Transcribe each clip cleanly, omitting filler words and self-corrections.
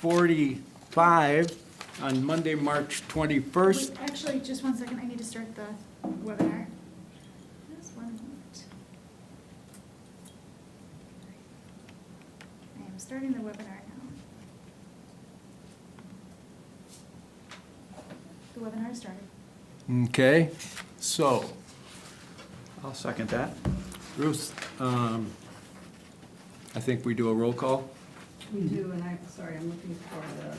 6:45 on Monday, March 21st. Wait, actually, just one second, I need to start the webinar. Just one moment. I am starting the webinar now. The webinar started. Okay, so, I'll second that. Bruce, I think we do a roll call. We do, and I'm sorry, I'm looking for the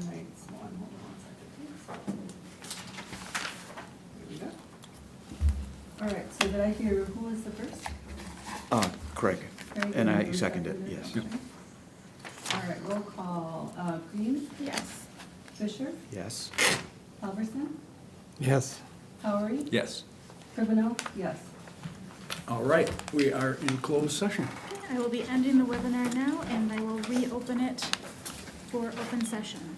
tonight's one. Hold on one second, please. Here we go. All right, so did I hear, who was the first? Craig, Craig, and I you seconded it, yes. Okay. All right, roll call. Green, Yes. Fisher, Yes. Halverson, Yes. Powery, Yes. Cribbino, yes. All right, we are in closed session. I will be ending the webinar now, and I will reopen it for open session.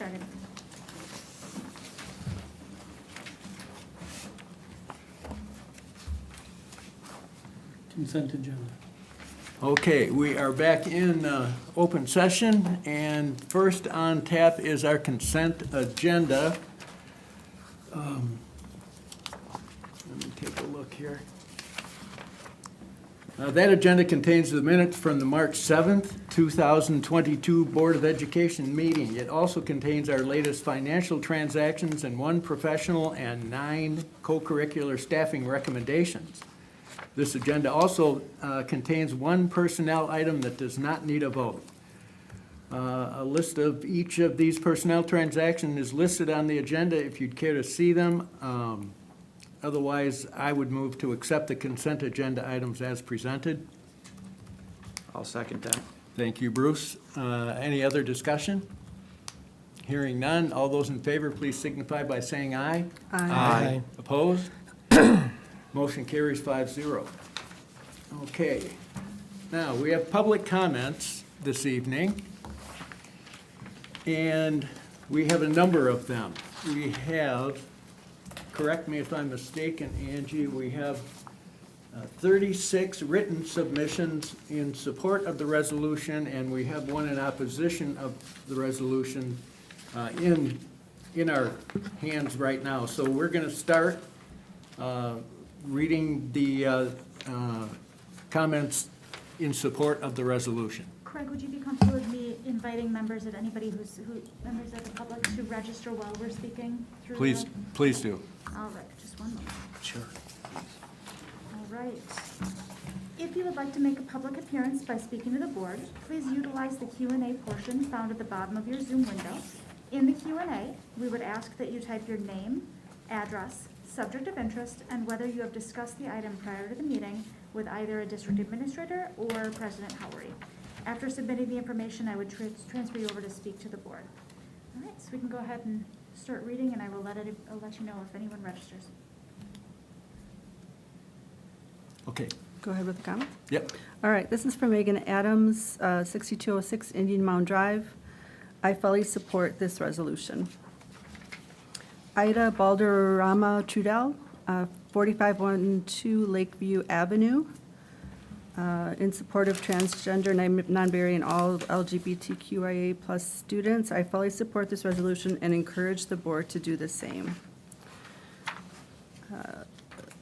Second. Consent agenda. Okay, we are back in open session, and first on tap is our consent agenda. Let me take a look here. That agenda contains the minutes from the March 7th, 2022 Board of Education meeting. It also contains our latest financial transactions and 1 professional and 9 co-curricular staffing recommendations. This agenda also contains 1 personnel item that does not need a vote. A list of each of these personnel transactions is listed on the agenda if you'd care to see them. Otherwise, I would move to accept the consent agenda items as presented. I'll second that. Thank you, Bruce. Any other discussion? Hearing none, all those in favor, please signify by saying aye. Aye. Opposed? Motion carries 5-0. Okay, now we have public comments this evening, and we have a number of them. We have, correct me if I'm mistaken, Angie, we have 36 written submissions in support of the resolution, and we have 1 in opposition of the resolution in our hands right now. So we're going to start reading the comments in support of the resolution. Craig, would you be comfortable with me inviting members of anybody members of the public to register while we're speaking through Please do. All right, just one moment. Sure. All right. If you would like to make a public appearance by speaking to the board, please utilize the Q&A portion found at the bottom of your Zoom window. In the Q&A, we would ask that you type your name, address, subject of interest, and whether you have discussed the item prior to the meeting with either a district administrator or President Howery. After submitting the information, I would transfer you over to speak to the board. All right, so we can go ahead and start reading, and I'll let you know if anyone registers. Okay. Go ahead with the comment. Yep. All right, this is from Megan Adams, 6206 Indian Mound Drive. I fully support this resolution. Ida Balderrama Trudell, 4512 Lakeview Avenue, in support of transgender, non-binary, and all LGBTQIA plus students. I fully support this resolution and encourage the board to do the same.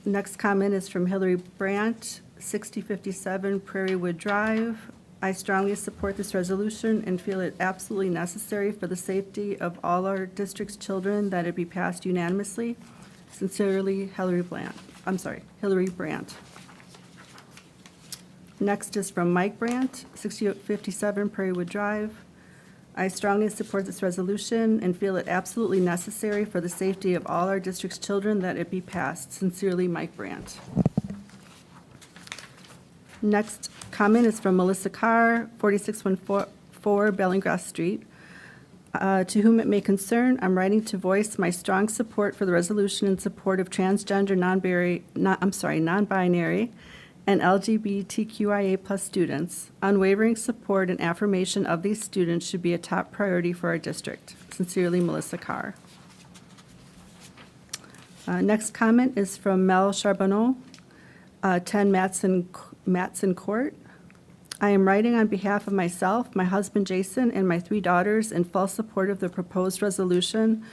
Next comment is from Hillary Brandt, 6057 Prairie Wood Drive. I strongly support this resolution and feel it absolutely necessary for the safety of all our district's children that it be passed unanimously. Sincerely, Hillary Brandt. Next is from Mike Brandt, 6857 Prairie Wood Drive. I strongly support this resolution and feel it absolutely necessary for the safety of all our district's children that it be passed. Sincerely, Mike Brandt. Next comment is from Melissa Carr, 4614 Bellingrass Street. To whom it may concern, I'm writing to voice my strong support for the resolution in support of transgender, non-binary, and LGBTQIA plus students. Unwavering support and affirmation of these students should be a top priority for our district. Sincerely, Melissa Carr. Next comment is from Mel Charbonneau, 10 Matson Court. I am writing on behalf of myself, my husband Jason, and my 3 daughters in full support of the proposed resolution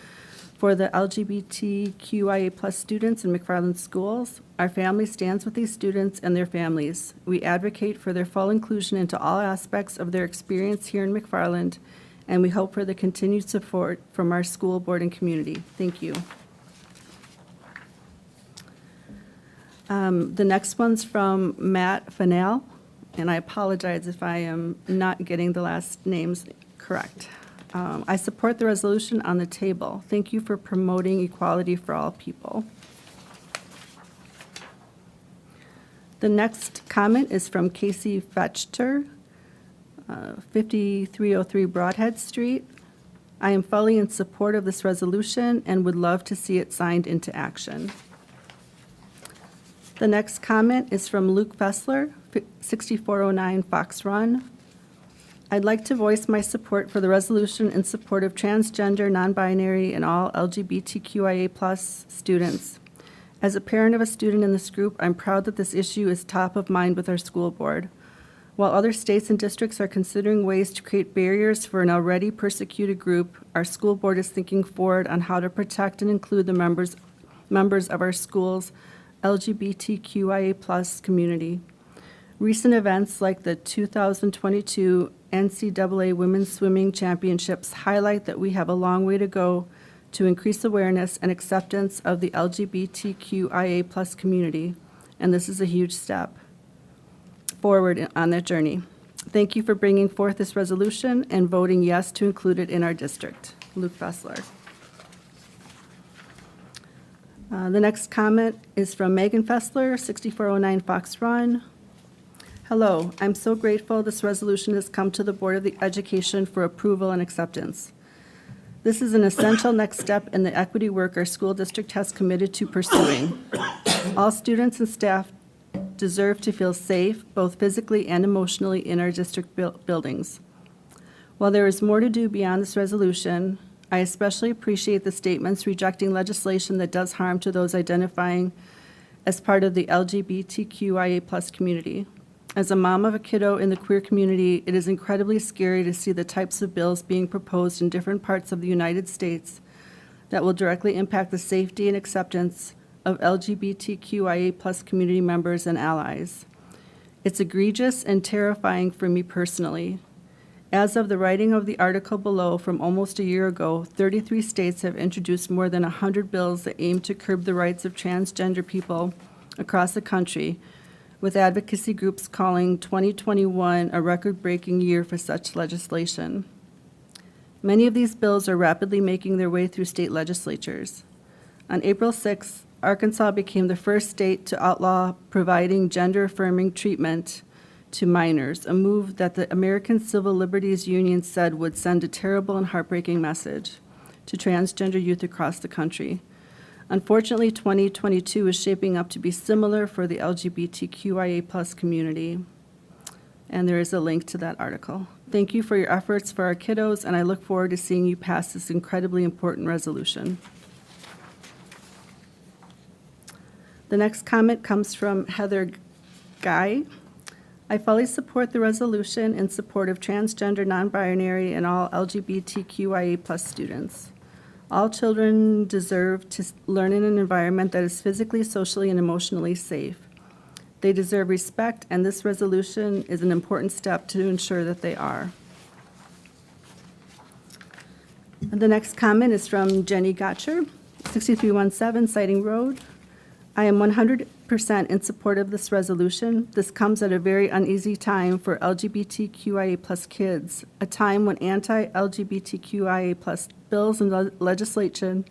for the LGBTQIA plus students in McFarland schools. Our family stands with these students and their families. We advocate for their full inclusion into all aspects of their experience here in McFarland, and we hope for the continued support from our school board and community. Thank you. The next one's from Matt Fennell, and I apologize if I am not getting the last names correct. I support the resolution on the table. Thank you for promoting equality for all people. The next comment is from Casey Fetchter, 5303 Broadhead Street. I am fully in support of this resolution and would love to see it signed into action. The next comment is from Luke Fessler, 6409 Fox Run. I'd like to voice my support for the resolution in support of transgender, non-binary, and all LGBTQIA+ students. As a parent of a student in this group, I'm proud that this issue is top of mind with our school board. While other states and districts are considering ways to create barriers for an already persecuted group, our school board is thinking forward on how to protect and include the members of our school's LGBTQIA+ community. Recent events like the 2022 NCAA Women's Swimming Championships highlight that we have a long way to go to increase awareness and acceptance of the LGBTQIA+ community, and this is a huge step forward on that journey. Thank you for bringing forth this resolution and voting yes to include it in our district. Luke Fessler. The next comment is from Megan Fessler, 6409 Fox Run. Hello, I'm so grateful this resolution has come to the Board of Education for approval and acceptance. This is an essential next step in the equity work our school district has committed to pursuing. All students and staff deserve to feel safe, both physically and emotionally, in our district buildings. While there is more to do beyond this resolution, I especially appreciate the statements rejecting legislation that does harm to those identifying as part of the LGBTQIA+ community. As a mom of a kiddo in the queer community, it is incredibly scary to see the types of bills being proposed in different parts of the United States that will directly impact the safety and acceptance of LGBTQIA+ community members and allies. It's egregious and terrifying for me personally. As of the writing of the article below from almost a year ago, 33 states have introduced more than 100 bills that aim to curb the rights of transgender people across the country, with advocacy groups calling 2021 a record-breaking year for such legislation. Many of these bills are rapidly making their way through state legislatures. On April 6th, Arkansas became the first state to outlaw providing gender-affirming treatment to minors, a move that the American Civil Liberties Union said would send a terrible and heartbreaking message to transgender youth across the country. Unfortunately, 2022 is shaping up to be similar for the LGBTQIA+ community, and there is a link to that article. Thank you for your efforts for our kiddos, and I look forward to seeing you pass this incredibly important resolution. The next comment comes from Heather Guy. I fully support the resolution in support of transgender, non-binary, and all LGBTQIA+ students. All children deserve to learn in an environment that is physically, socially, and emotionally safe. They deserve respect, and this resolution is an important step to ensure that they are. And the next comment is from Jenny Gotcher, 6317 Siding Road. I am 100% in support of this resolution. This comes at a very uneasy time for LGBTQIA+ kids, a time when anti-LGBTQIA+ bills and legislation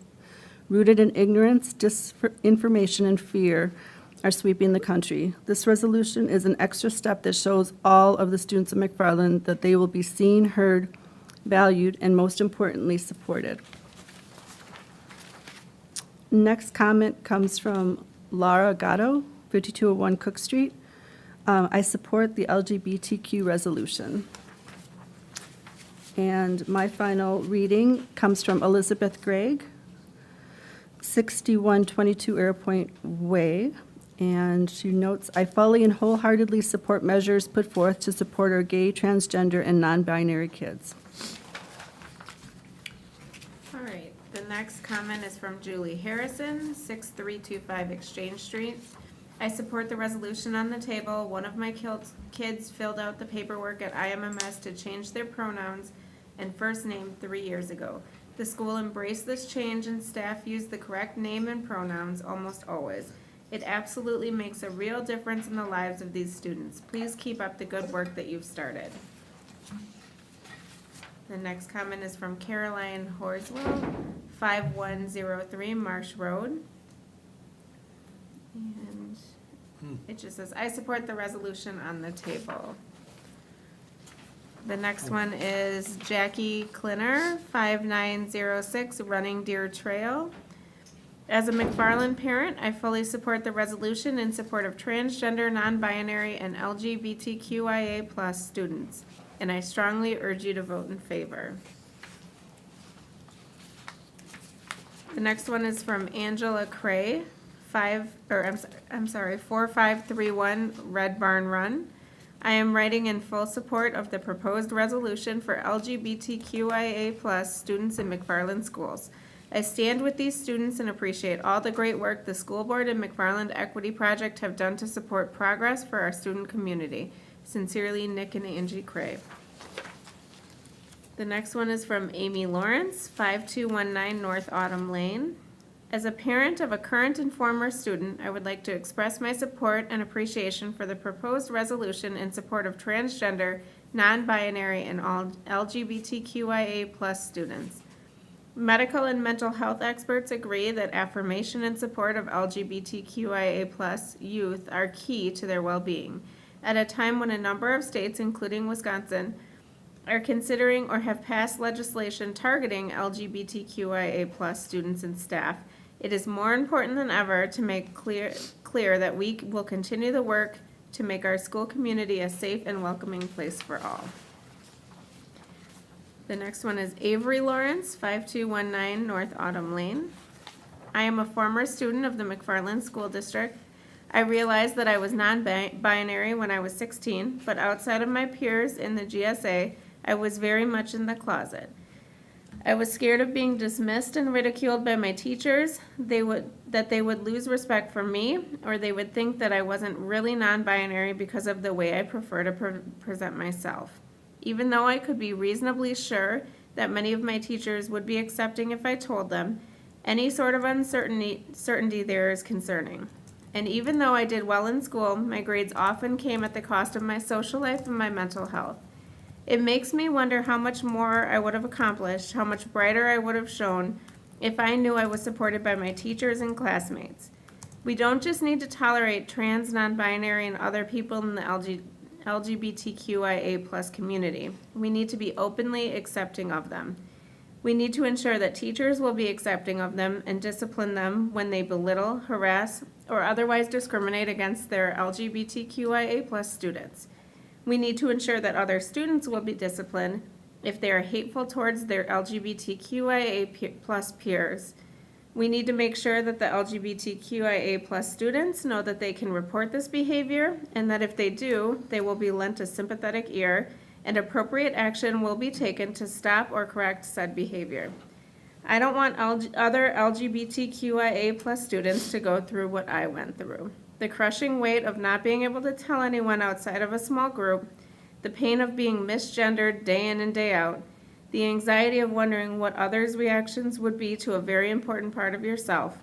rooted in ignorance, disinformation, and fear are sweeping the country. This resolution is an extra step that shows all of the students of McFarland that they will be seen, heard, valued, and most importantly, supported. Next comment comes from Laura Gatto, 5201 Cook Street. I support the LGBTQ resolution. And my final reading comes from Elizabeth Gregg, 6122 Airpoint Way. And she notes, I fully and wholeheartedly support measures put forth to support our gay, transgender, and non-binary kids. All right, the next comment is from Julie Harrison, 6325 Exchange Street. I support the resolution on the table. One of my kids filled out the paperwork at IMMS to change their pronouns and first name 3 years ago. The school embraced this change and staff used the correct name and pronouns almost always. It absolutely makes a real difference in the lives of these students. Please keep up the good work that you've started. The next comment is from Caroline Horswell, 5103 Marsh Road. And it just says, I support the resolution on the table. The next one is Jackie Klinner, 5906 Running Deer Trail. As a McFarland parent, I fully support the resolution in support of transgender, non-binary, and LGBTQIA+ students. and I strongly urge you to vote in favor. The next one is from Angela Cray, 4531 Red Barn Run. I am writing in full support of the proposed resolution for LGBTQIA+ students in McFarland schools. I stand with these students and appreciate all the great work the school board and McFarland Equity Project have done to support progress for our student community. Sincerely, Nick and Angie Cray. The next one is from Amy Lawrence, 5219 North Autumn Lane. As a parent of a current and former student, I would like to express my support and appreciation for the proposed resolution in support of transgender, non-binary, and all LGBTQIA+ students. Medical and mental health experts agree that affirmation and support of LGBTQIA+ youth are key to their well-being. At a time when a number of states, including Wisconsin, are considering or have passed legislation targeting LGBTQIA+ students and staff, it is more important than ever to make clear that we will continue the work to make our school community a safe and welcoming place for all. The next one is Avery Lawrence, 5219 North Autumn Lane. I am a former student of the McFarland School District. I realized that I was non-binary when I was 16, but outside of my peers in the GSA, I was very much in the closet. I was scared of being dismissed and ridiculed by my teachers, that they would lose respect for me, or they would think that I wasn't really non-binary because of the way I prefer to present myself. Even though I could be reasonably sure that many of my teachers would be accepting if I told them, any sort of uncertainty there is concerning. And even though I did well in school, my grades often came at the cost of my social life and my mental health. It makes me wonder how much more I would have accomplished, how much brighter I would have shown if I knew I was supported by my teachers and classmates. We don't just need to tolerate trans, non-binary, and other people in the LGBTQIA+ community. We need to be openly accepting of them. We need to ensure that teachers will be accepting of them and discipline them when they belittle, harass, or otherwise discriminate against their LGBTQIA+ students. We need to ensure that other students will be disciplined if they are hateful towards their LGBTQIA+ peers. We need to make sure that the LGBTQIA+ students know that they can report this behavior, and that if they do, they will be lent a sympathetic ear, and appropriate action will be taken to stop or correct said behavior. I don't want other LGBTQIA+ students to go through what I went through. The crushing weight of not being able to tell anyone outside of a small group, the pain of being misgendered day in and day out, the anxiety of wondering what others' reactions would be to a very important part of yourself.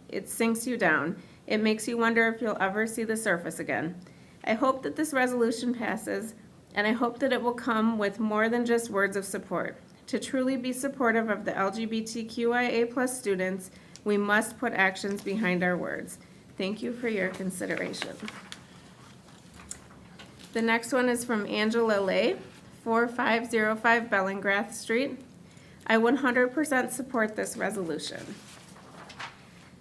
It sinks you down. It makes you wonder if you'll ever see the surface again. I hope that this resolution passes, and I hope that it will come with more than just words of support. To truly be supportive of the LGBTQIA+ students, we must put actions behind our words. Thank you for your consideration. The next one is from Angela Lay, 4505 Bellingrath Street. I 100% support this resolution.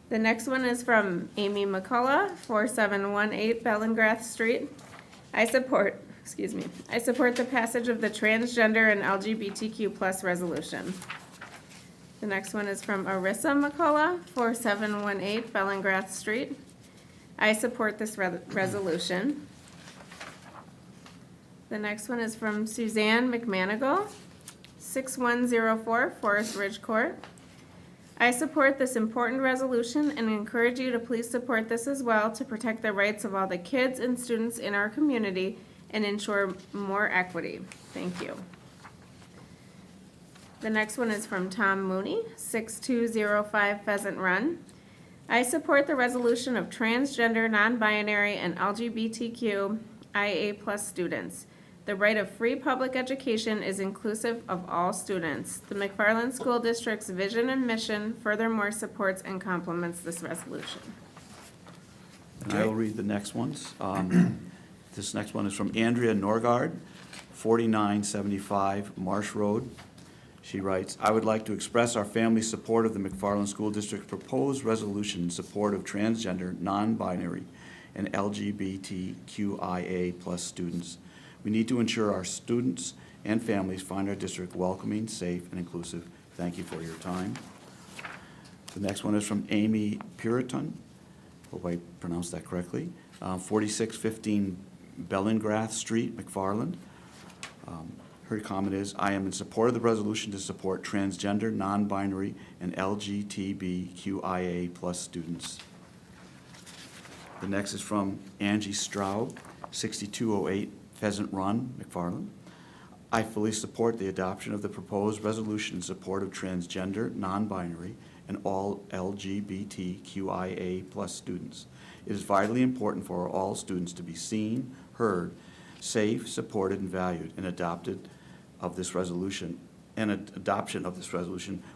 The next one is from Amy McCullough, 4718 Bellingrath Street. I support the passage of the transgender and LGBTQ+ resolution. The next one is from Arissa McCullough, 4718 Bellingrath Street. I support this resolution. The next one is from Suzanne McManigal, 6104 Forest Ridge Court. I support this important resolution and encourage you to please support this as well to protect the rights of all the kids and students in our community and ensure more equity. Thank you. The next one is from Tom Mooney, 6205 Pheasant Run. I support the resolution of transgender, non-binary, and LGBTQIA+ students. The right of free public education is inclusive of all students. The McFarland School District's vision and mission furthermore supports and complements this resolution. And I will read the next ones. This next one is from Andrea Norgard, 4975 Marsh Road. She writes, I would like to express our family's support of the McFarland School District's proposed resolution in support of transgender, non-binary, and LGBTQIA+ students. We need to ensure our students and families find our district welcoming, safe, and inclusive. Thank you for your time. The next one is from Amy Puritan. Hope I pronounced that correctly. 4615 Bellingrath Street, McFarland. Her comment is, I am in support of the resolution to support transgender, non-binary, and LGBTQIA plus students. The next is from Angie Straub, 6208 Pheasant Run, McFarland. I fully support the adoption of the proposed resolution in support of transgender, non-binary, and all LGBTQIA plus students. It is vitally important for all students to be seen, heard, safe, supported, and valued, and adoption of this resolution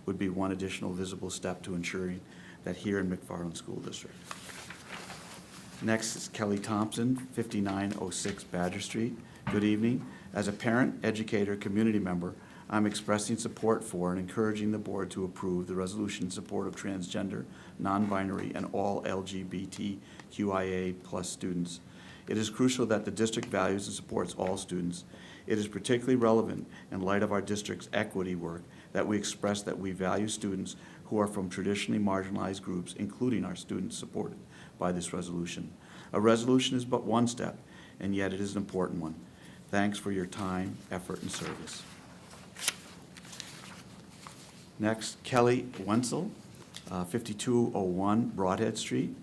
would be one additional visible step to ensuring that here in McFarland School District. Next is Kelly Thompson, 5906 Badger Street. Good evening. As a parent, educator, community member, I'm expressing support for and encouraging the board to approve the resolution in support of transgender, non-binary, and all LGBTQIA plus students. It is crucial that the district values and supports all students. It is particularly relevant in light of our district's equity work that we express that we value students who are from traditionally marginalized groups, including our students supported by this resolution. A resolution is but one step, and yet it is an important one. Thanks for your time, effort, and service. Next, Kelly Wenzel, 5201 Broadhead Street.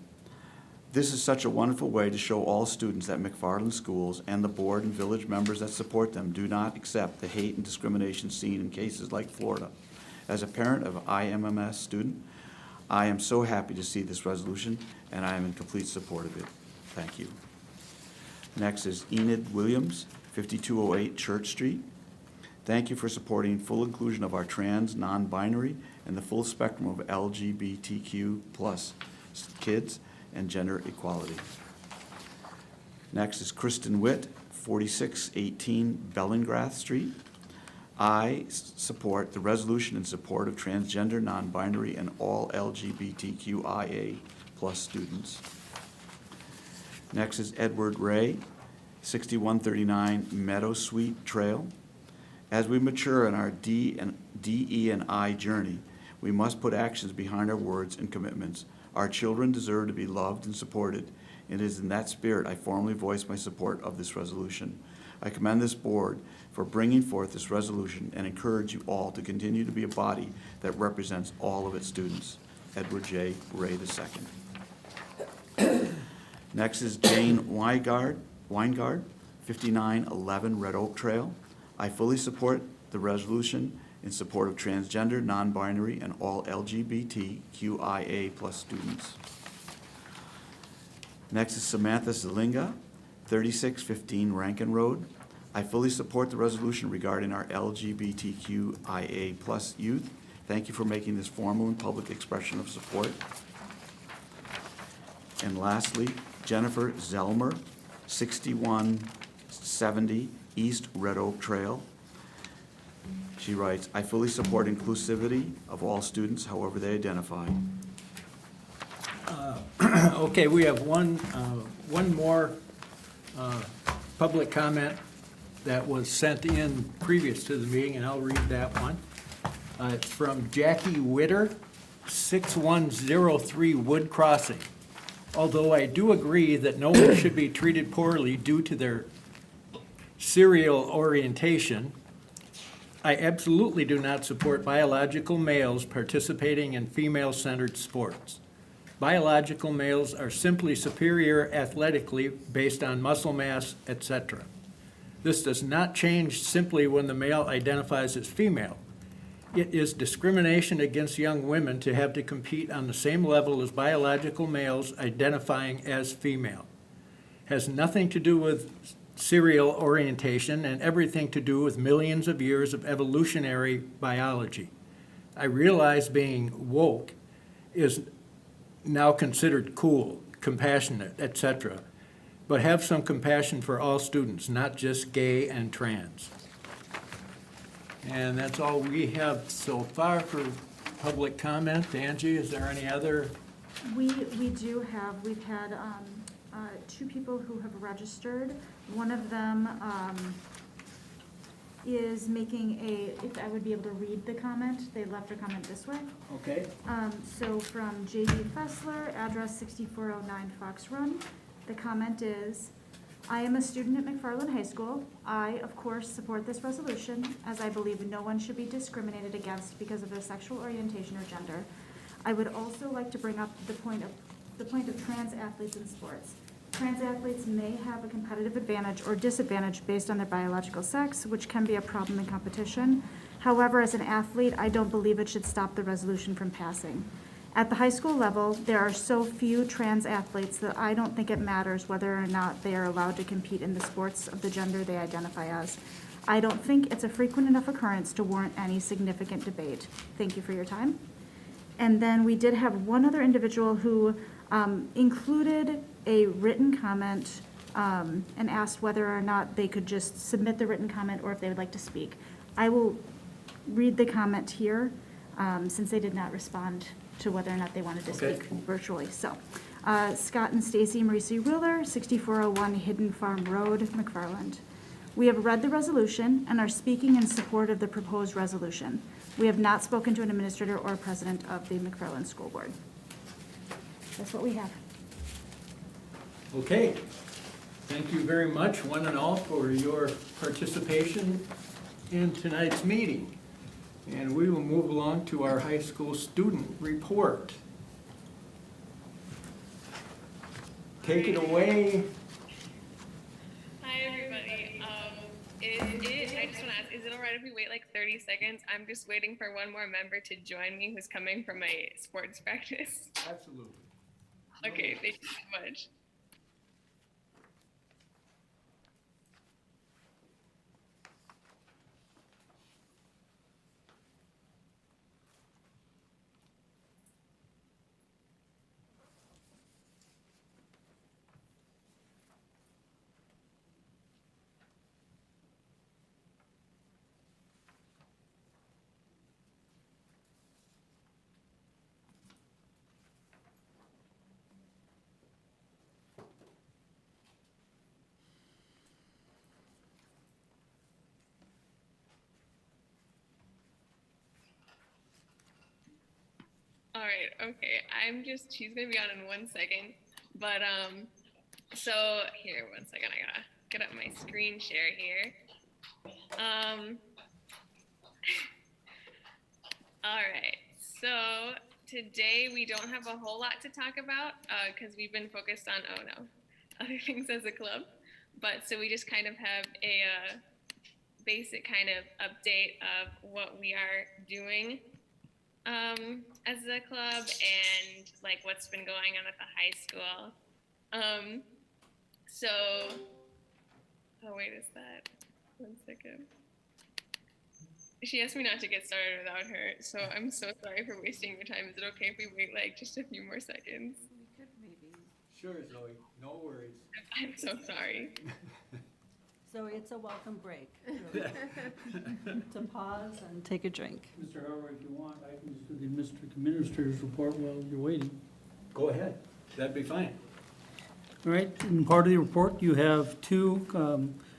This is such a wonderful way to show all students that McFarland Schools and the board and village members that support them do not accept the hate and discrimination seen in cases like Florida. As a parent of an IMMS student, I am so happy to see this resolution, and I am in complete support of it. Thank you. Next is Enid Williams, 5208 Church Street. Thank you for supporting full inclusion of our trans, non-binary, and the full spectrum of LGBTQ plus kids and gender equality. Next is Kristen Witt, 4618 Bellingrath Street. I support the resolution in support of transgender, non-binary, and all LGBTQIA plus students. Next is Edward Ray, 6139 Meadow Sweet Trail. As we mature in our DE&I journey, we must put actions behind our words and commitments. Our children deserve to be loved and supported. It is in that spirit I formally voice my support of this resolution. I commend this board for bringing forth this resolution and encourage you all to continue to be a body that represents all of its students. Edward J. Ray II. Next is Jane Weingard, 5911 Red Oak Trail. I fully support the resolution in support of transgender, non-binary, and all LGBTQIA plus students. Next is Samantha Zelinga, 3615 Rankin Road. I fully support the resolution regarding our LGBTQIA plus youth. Thank you for making this formal and public expression of support. And lastly, Jennifer Zelmer, 6170 East Red Oak Trail. She writes, I fully support inclusivity of all students, however they identify. Okay, we have one more public comment that was sent in previous to the meeting, and I'll read that one. It's from Jackie Witter, 6103 Wood Crossing. Although I do agree that no one should be treated poorly due to their serial orientation, I absolutely do not support biological males participating in female-centered sports. Biological males are simply superior athletically based on muscle mass, etc. This does not change simply when the male identifies as female. It is discrimination against young women to have to compete on the same level as biological males identifying as female. Has nothing to do with serial orientation and everything to do with millions of years of evolutionary biology. I realize being woke is now considered cool, compassionate, etc. But have some compassion for all students, not just gay and trans. And that's all we have so far for public comment. Angie, is there any other? We do have, we've had two people who have registered. One of them is making if I would be able to read the comment, they left a comment this way. Okay, So from J.D. Fessler, address 6409 Fox Run, the comment is, I am a student at McFarland High School. I, of course, support this resolution as I believe no one should be discriminated against because of their sexual orientation or gender. I would also like to bring up the point of trans athletes in sports. Trans athletes may have a competitive advantage or disadvantage based on their biological sex, which can be a problem in competition. However, as an athlete, I don't believe it should stop the resolution from passing. At the high school level, there are so few trans athletes that I don't think it matters whether or not they are allowed to compete in the sports of the gender they identify as. I don't think it's a frequent enough occurrence to warrant any significant debate. Thank you for your time. And then we did have one other individual who included a written comment and asked whether or not they could just submit the written comment or if they would like to speak. I will read the comment here since they did not respond to whether or not they wanted to Okay. speak virtually. So, Scott and Stacy Marisi Wheeler, 6401 Hidden Farm Road, McFarland. We have read the resolution and are speaking in support of the proposed resolution. We have not spoken to an administrator or president of the McFarland School Board. That's what we have. okay. Thank you very much, one and all, for your participation in tonight's meeting. And we will move along to our high school student report. Take it away. Hi, everybody. I just want to ask, is it all right if we wait like 30 seconds? I'm just waiting for one more member to join me who's coming from my sports practice. Absolutely. Okay, thank you so much. All right, okay. She's gonna be on in 1 second. But so here, 1 second, I gotta get up my screen share here. All right, so today we don't have a whole lot to talk about because we've been focused on, other things as a club. But so we just kind of have a basic kind of update of what we are doing as a club and like what's been going on at the high school. Oh wait, is that 1 second? She asked me not to get started without her, so I'm so sorry for wasting your time. Is it okay if we wait like just a few more seconds? Sure, Zoe, no worries. I'm so sorry. So it's a welcome break to pause and take a drink. Mr. Harper, if you want, I can just do the administrator's report while you're waiting. Go ahead, that'd be fine. All right, in part of the report, you have two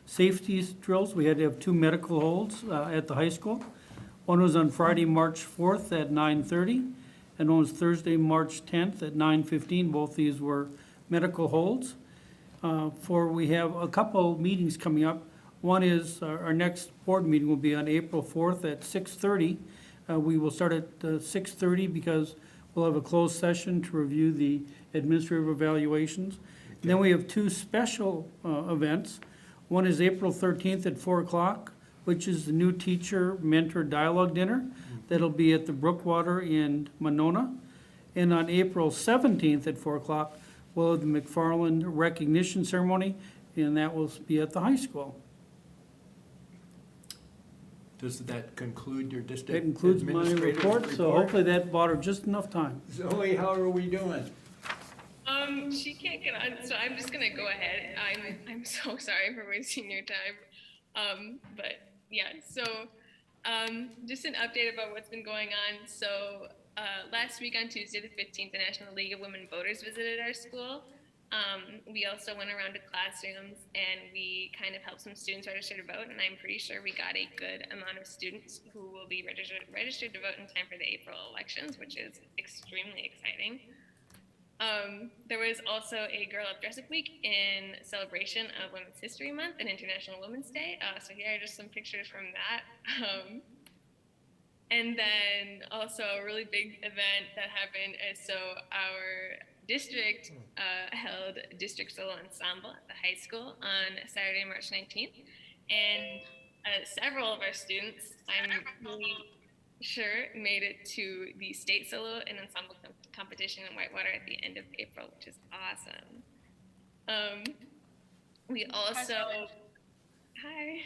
safety drills. We had to have two medical holds at the high school. One was on Friday, March 4th at 9:30, and one was Thursday, March 10th at 9:15. Both these were medical holds. We have a couple meetings coming up. One is our next board meeting will be on April 4th at 6:30. We will start at 6:30 because we'll have a closed session to review the administrative evaluations. And then we have two special events. One is April 13th at 4 o'clock, which is the new teacher mentor dialogue dinner. That'll be at the Brookwater in Monona. And on April 17th at 4 o'clock, we'll have the McFarland recognition ceremony, and that will be at the high school. Does that conclude your That district includes my administrator's report, so hopefully that bought her just enough time. Zoe, how are we doing? She can't get on, so I'm just gonna go ahead. I'm so sorry for wasting your time. But yeah, so just an update about what's been going on. So last week on Tuesday the 15th, the National League of Women Voters visited our school. We also went around to classrooms and we kind of helped some students register to vote, and I'm pretty sure we got a good amount of students who will be registered to vote in time for the April elections, which is extremely exciting. There was also a Girl Up Dress Up Week in celebration of Women's History Month and International Women's Day. So here are just some pictures from that. And then also a really big event that happened is so our district held district solo ensemble at the high school on Saturday, March 19th. And several of our students, I'm really sure, made it to the state solo and ensemble competition in Whitewater at the end of April, which is awesome. We also, hi.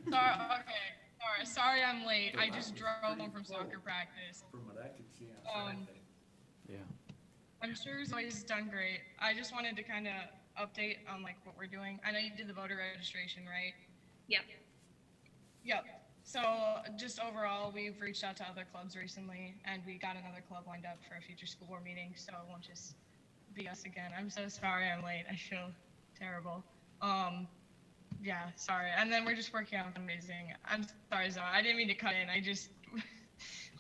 Sorry, okay. Sorry I'm late. I just drove home from soccer practice. From what I could see on Friday. Yeah. I'm sure Zoe's done great. I just wanted to kind of update on like what we're doing. I know you did the voter registration, right? Yep. Yep. So just overall, we've reached out to other clubs recently, and we got another club lined up for a future school board meeting, so it won't just be us again. I'm so sorry I'm late. I feel terrible. Yeah, sorry. And then we're just working on fundraising. I'm sorry, Zoe. I didn't mean to cut in. I just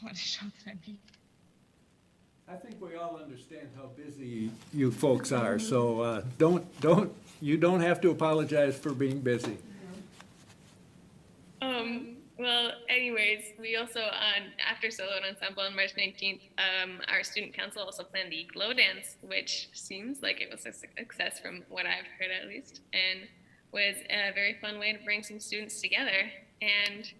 want to show that I'm being. I think we all understand how busy you folks are, so you don't have to apologize for being busy. Well, anyways, we also, after solo and ensemble on March 19th, our student council also planned the glow dance, which seems like it was a success from what I've heard at least, and was a very fun way to bring some students together. And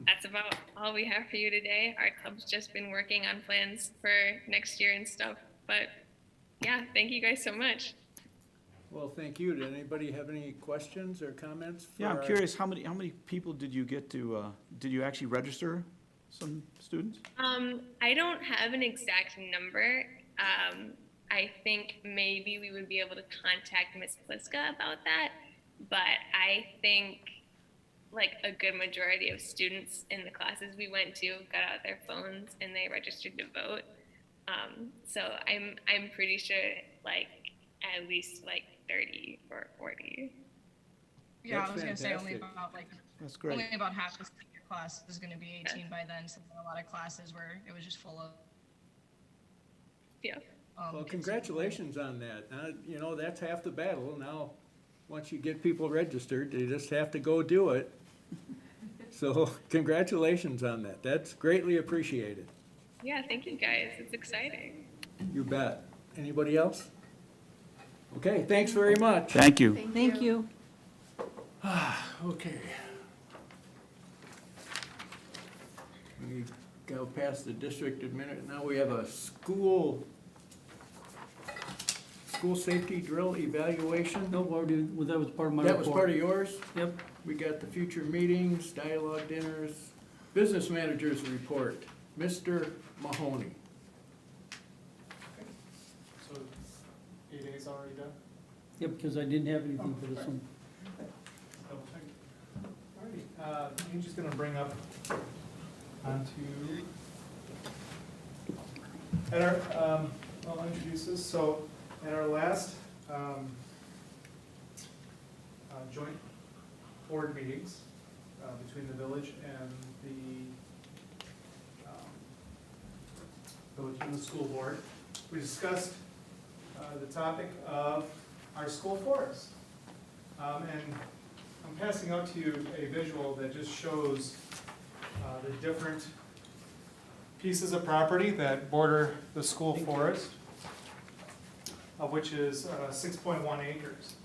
that's about all we have for you today. Our club's just been working on plans for next year and stuff, but yeah, thank you guys so much. Well, thank you. Did anybody have any questions or comments? Yeah, I'm curious, how many people did you get to, did you actually register some students? I don't have an exact number. I think maybe we would be able to contact Miss Pliska about that, but I think like a good majority of students in the classes we went to got out their phones and they registered to vote. So I'm pretty sure like at least like 30 or 40. Yeah, That's I was gonna say only fantastic. about like That's great. only about half the senior class is gonna be 18 by then. So there are a lot of classes where it was just full of. Yeah. Well, congratulations on that. You know, that's half the battle. Now, once you get people registered, you just have to go do it. So congratulations on that. That's greatly appreciated. Yeah, thank you guys. It's exciting. You bet. Anybody else? Okay, thanks very much. Thank you. Thank you. Okay. We go past the district admin. Now we have a school safety drill evaluation. No, already, well, that was part of my That report. was part of yours? Yep. We got the future meetings, dialogue dinners, business managers report. Mr. Mahoney. So 8A's already done? Yep, because I didn't have anything for this one. Double check. Alrighty, I'm just gonna bring up onto, at our, I'll introduce this. So at our last joint board meetings between the village and the school board, we discussed the topic of our school forest. And I'm passing out to you a visual that just shows the different pieces of property that border the school forest, which is 6.1 acres.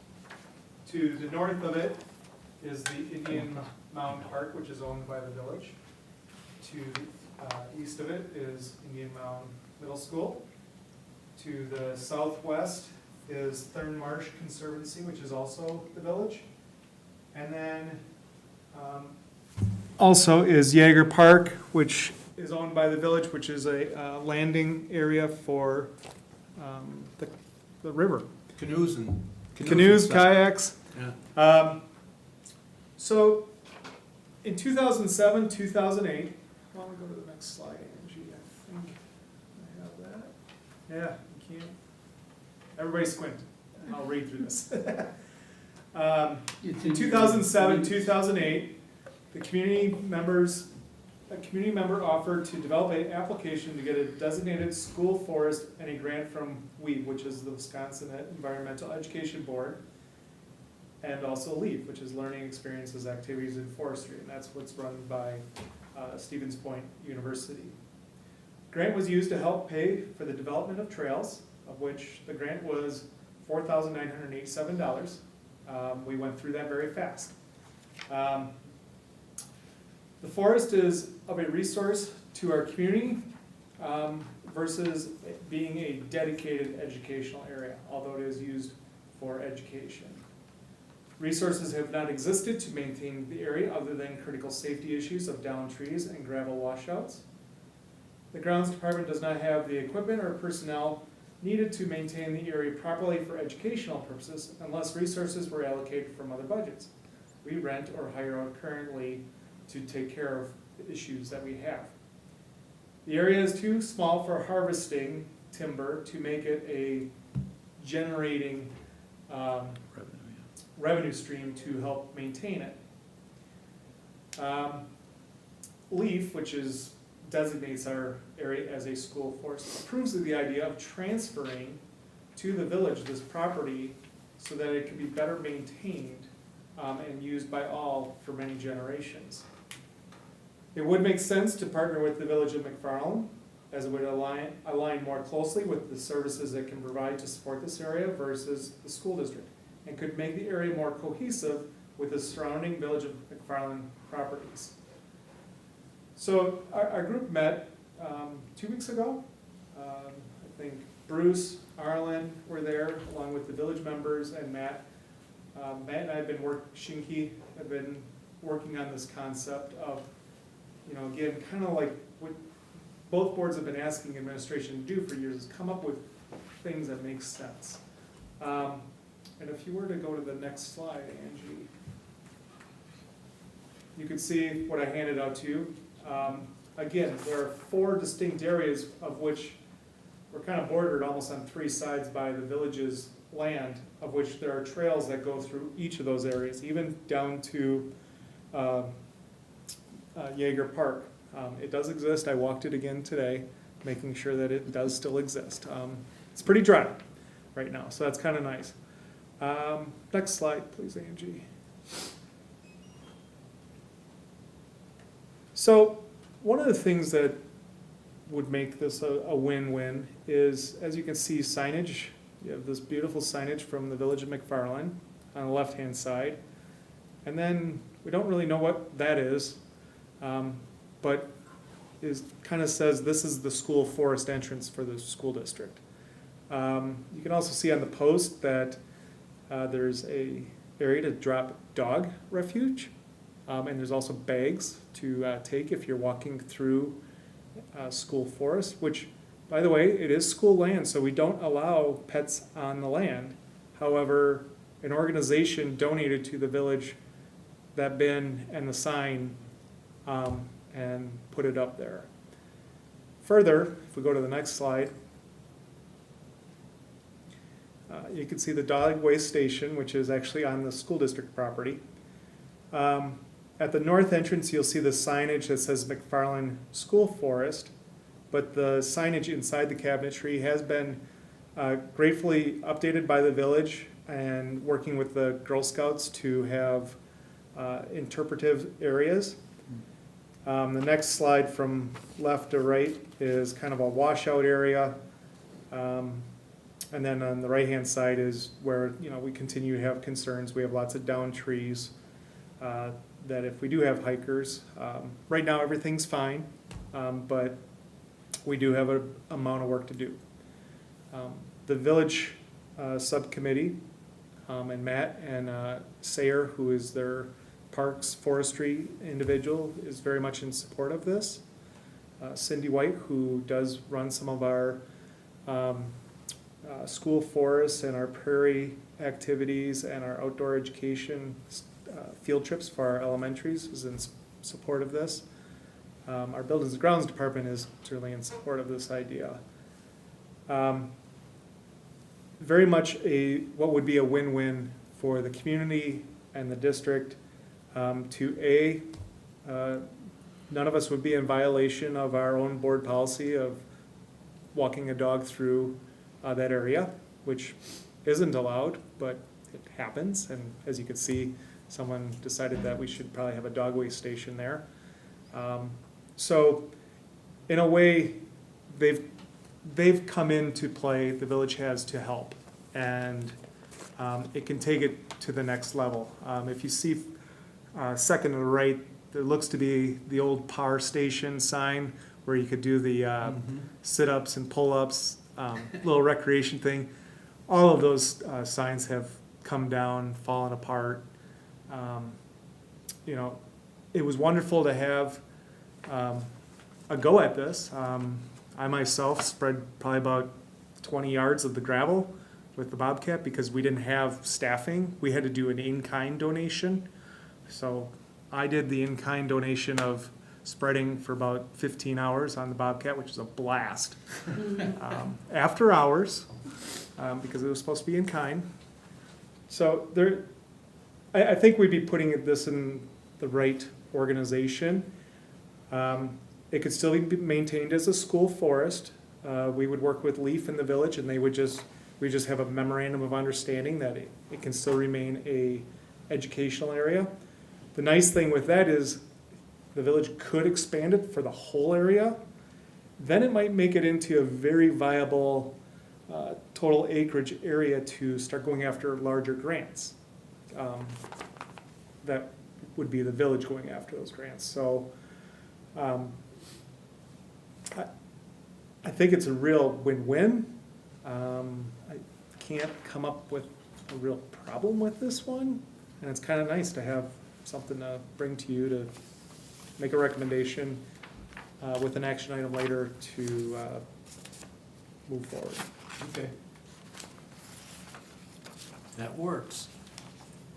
To the north of it is the Indian Mound Park, which is owned by the village. To the east of it is Indian Mound Middle School. To the southwest is Thurn Marsh Conservancy, which is also the village. And then also is Jaeger Park, which is owned by the village, which is a landing area for the river. Canoes, Canoes, kayaks. Yeah. So in 2007, 2008, well, we go to the next slide, Angie, I think I have that. Yeah, you can't. Everybody squint. I'll read through this. It's In 2007, 2008, a community member offered to develop an application to get a designated school forest and a grant from WEEB, which is the Wisconsin Environmental Education Board, and also LEAF, which is Learning Experiences Activities in Forestry, and that's what's run by Stevens Point University. Grant was used to help pay for the development of trails, of which the grant was $4,987. We went through that very fast. The forest is of a resource to our community versus being a dedicated educational area, although it is used for education. Resources have not existed to maintain the area other than critical safety issues of downed trees and gravel washouts. The grounds department does not have the equipment or personnel needed to maintain the area properly for educational purposes unless resources were allocated from other budgets. We rent or hire out currently to take care of the issues that we have. The area is too small for harvesting timber to make it a generating revenue stream to help maintain it. LEAF, which designates our area as a school forest, approves of the idea of transferring to the village this property so that it can be better maintained and used by all for many generations. It would make sense to partner with the village of McFarland, as it would align more closely with the services it can provide to support this area versus the school district, and could make the area more cohesive with the surrounding village of McFarland properties. So our group met 2 weeks ago. I think Bruce, Arlen were there along with the village members and Matt. Matt and I have been working on this concept of, again, kind of like what both boards have been asking administration to do for years, is come up with things that make sense. And if you were to go to the next slide, Angie, you can see what I handed out to you. Again, there are 4 distinct areas of which we're kind of bordered almost on 3 sides by the village's land, of which there are trails that go through each of those areas, even down to Jaeger Park. It does exist. I walked it again today, making sure that it does still exist. It's pretty dry right now, so that's kind of nice. Next slide, please, Angie. So one of the things that would make this a win-win is, as you can see, signage. You have this beautiful signage from the village of McFarland on the left-hand side. And then we don't really know what that is, but it kind of says this is the school forest entrance for the school district. You can also see on the post that there's a area to drop dog refuge, and there's also bags to take if you're walking through school forest, which, by the way, it is school land, so we don't allow pets on the land. However, an organization donated to the village that bin and the sign and put it up there. Further, if we go to the next slide, you can see the dog waste station, which is actually on the school district property. At the north entrance, you'll see the signage that says McFarland School Forest, but the signage inside the cabinetry has been gratefully updated by the village and working with the Girl Scouts to have interpretive areas. The next slide from left to right is kind of a washout area. And then on the right-hand side is where we continue to have concerns. We have lots of downed trees that if we do have hikers, right now everything's fine, but we do have an amount of work to do. The village subcommittee and Matt and Sayer, who is their parks forestry individual, is very much in support of this. Cindy White, who does run some of our school forests and our prairie activities and our outdoor education field trips for our elementaries, is in support of this. Our Buildings and Grounds Department is certainly in support of this idea. very much what would be a win-win for the community and the district. None of us would be in violation of our own board policy of walking a dog through that area, which isn't allowed, but it happens. And as you can see, someone decided that we should probably have a dog waste station there. So in a way, they've come into play, the village has, to help. And it can take it to the next level. If you see second to the right, there looks to be the old power station sign where you could do the sit-ups and pull-ups, little recreation thing. All of those signs have come down, fallen apart. You know, it was wonderful to have a go at this. I myself spread probably about 20 yards of the gravel with the Bobcat because we didn't have staffing. We had to do an in-kind donation. So I did the in-kind donation of spreading for about 15 hours on the Bobcat, which is a blast. After hours, because it was supposed to be in kind. So I think we'd be putting this in the right organization. It could still be maintained as a school forest. We would work with Leaf in the village, and we just have a memorandum of understanding that it can still remain a educational area. The nice thing with that is the village could expand it for the whole area. Then it might make it into a very viable total acreage area to start going after larger grants. That would be the village going after those grants. So I think it's a real win-win. I can't come up with a real problem with this one. And it's kind of nice to have something to bring to you to make a recommendation with an action item later to move forward. Okay. That works.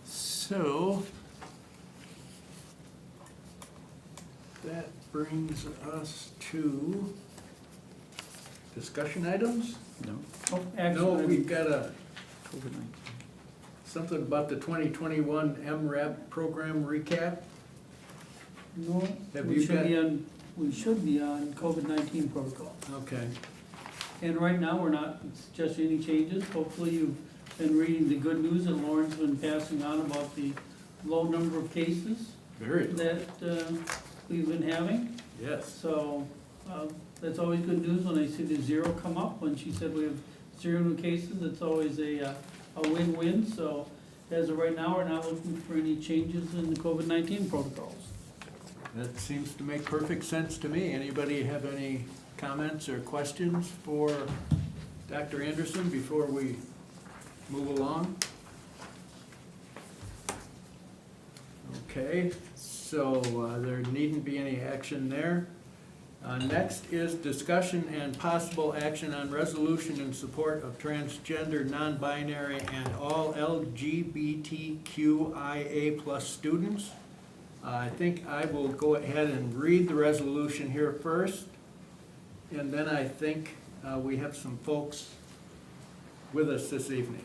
So that brings us to discussion items? No? Oh, No, actually, we've got COVID-19. something about the 2021 MRAP program recap. no, Have we you should be on COVID-19 protocol. Okay. And right now, we're not suggesting any changes. Hopefully, you've been reading the good news that Lauren's been passing on about the low number of cases Very good. that we've been having. Yes. So that's always good news when I see the zero come up. When she said we have 0 new cases, it's always a win-win. So as of right now, we're not looking for any changes in the COVID-19 protocols. That seems to make perfect sense to me. Anybody have any comments or questions for Dr. Anderson before we move along? Okay, so there needn't be any action there. Next is discussion and possible action on resolution in support of transgender, non-binary, and all LGBTQIA+ students. I think I will go ahead and read the resolution here first, and then I think we have some folks with us this evening.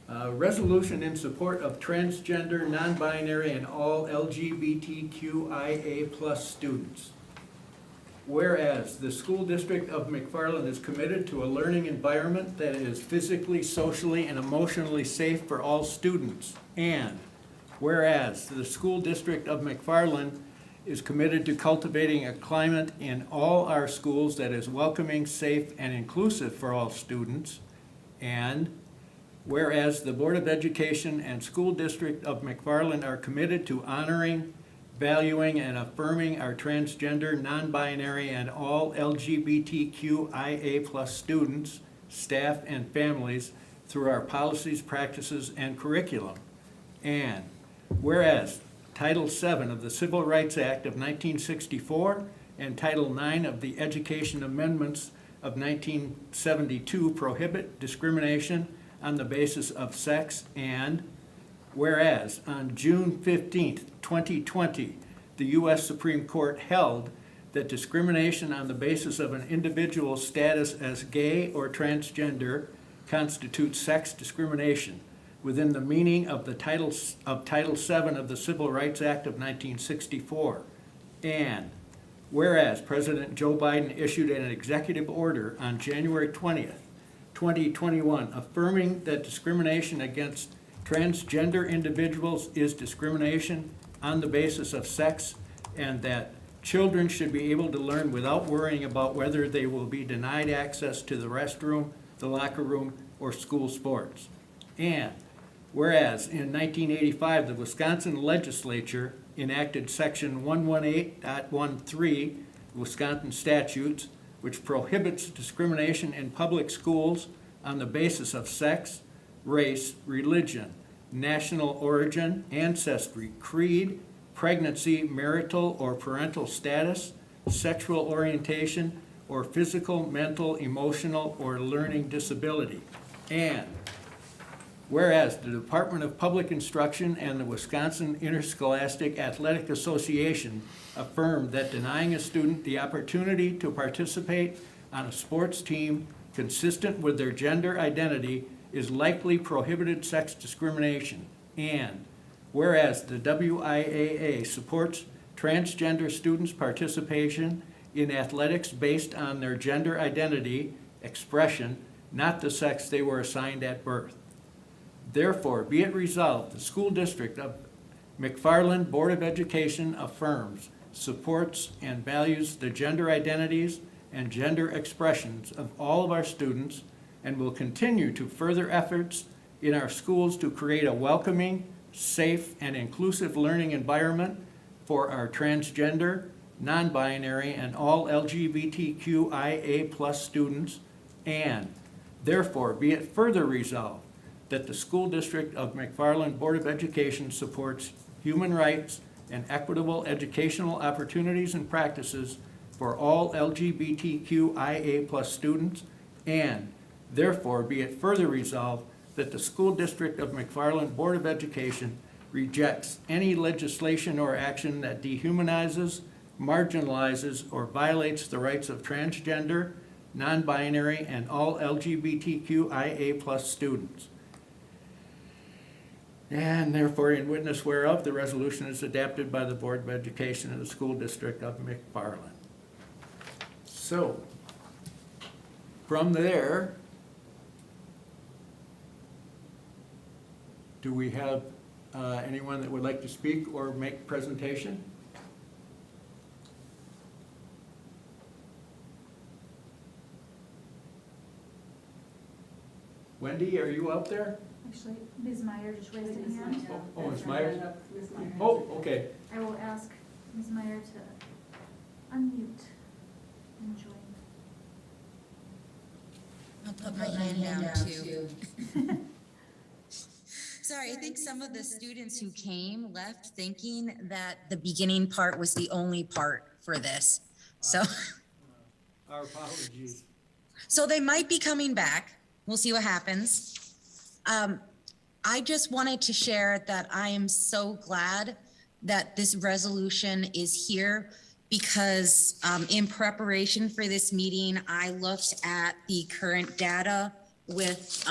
Resolution in support of transgender, non-binary, and all LGBTQIA+ students. Whereas the school district of McFarland is committed to a learning environment that is physically, socially, and emotionally safe for all students. And whereas the school district of McFarland is committed to cultivating a climate in all our schools that is welcoming, safe, and inclusive for all students. And whereas the Board of Education and School District of McFarland are committed to honoring, valuing, and affirming our transgender, non-binary, and all LGBTQIA+ students, staff, and families through our policies, practices, and curriculum. And whereas Title VII of the Civil Rights Act of 1964 and Title IX of the Education Amendments of 1972 prohibit discrimination on the basis of sex. And whereas on June 15th, 2020, the U.S. Supreme Court held that discrimination on the basis of an individual's status as gay or transgender constitutes sex discrimination within the meaning of the Title VII of the Civil Rights Act of 1964. And whereas President Joe Biden issued an executive order on January 20th, 2021, affirming that discrimination against transgender individuals is discrimination on the basis of sex, and that children should be able to learn without worrying about whether they will be denied access to the restroom, the locker room, or school sports. And whereas in 1985, the Wisconsin legislature enacted Section 118.13 Wisconsin statutes, which prohibits discrimination in public schools on the basis of sex, race, religion, national origin, ancestry, creed, pregnancy, marital or parental status, sexual orientation, or physical, mental, emotional, or learning disability. And whereas the Department of Public Instruction and the Wisconsin Interscholastic Athletic Association affirmed that denying a student the opportunity to participate on a sports team consistent with their gender identity is likely prohibited sex discrimination. And whereas the WIAA supports transgender students' participation in athletics based on their gender identity, expression, not the sex they were assigned at birth. Therefore, be it resolved, the school district of McFarland Board of Education affirms, supports, and values the gender identities and gender expressions of all of our students, and will continue to further efforts in our schools to create a welcoming, safe, and inclusive learning environment for our transgender, non-binary, and all LGBTQIA+ students. And therefore, be it further resolved that the school district of McFarland Board of Education supports human rights and equitable educational opportunities and practices for all LGBTQIA+ students. And therefore, be it further resolved that the school district of McFarland Board of Education rejects any legislation or action that dehumanizes, marginalizes, or violates the rights of transgender, non-binary, and all LGBTQIA+ students. And therefore, in witness whereof, the resolution is adopted by the Board of Education of the School District of McFarland. So, from there, do we have anyone that would like to speak or make a presentation? Wendy, are you out there? Actually, Ms. Meyer just raised her hand. Oh, it's Myers? Ms. Meyer. Oh, okay. I will ask Ms. Meyer to unmute and join. I'll put my hand down too. Sorry, I think some of the students who came left thinking that the beginning part was the only part for this. So, Our apologies. so they might be coming back. We'll see what happens. I just wanted to share that I am so glad that this resolution is here because in preparation for this meeting, I looked at the current data with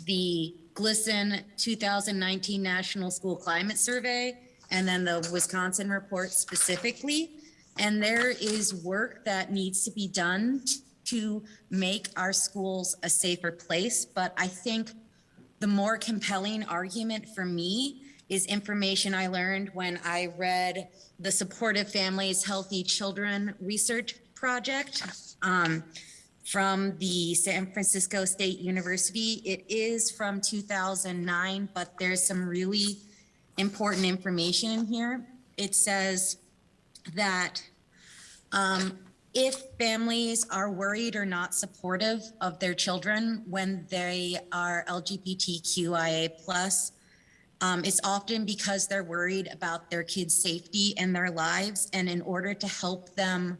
the GLSEN 2019 National School Climate Survey and then the Wisconsin report specifically. And there is work that needs to be done to make our schools a safer place. But I think the more compelling argument for me is information I learned when I read the Supportive Families, Healthy Children Research Project from the San Francisco State University. It is from 2009, but there's some really important information in here. It says that if families are worried or not supportive of their children when they are LGBTQIA+, it's often because they're worried about their kids' safety and their lives. And in order to help them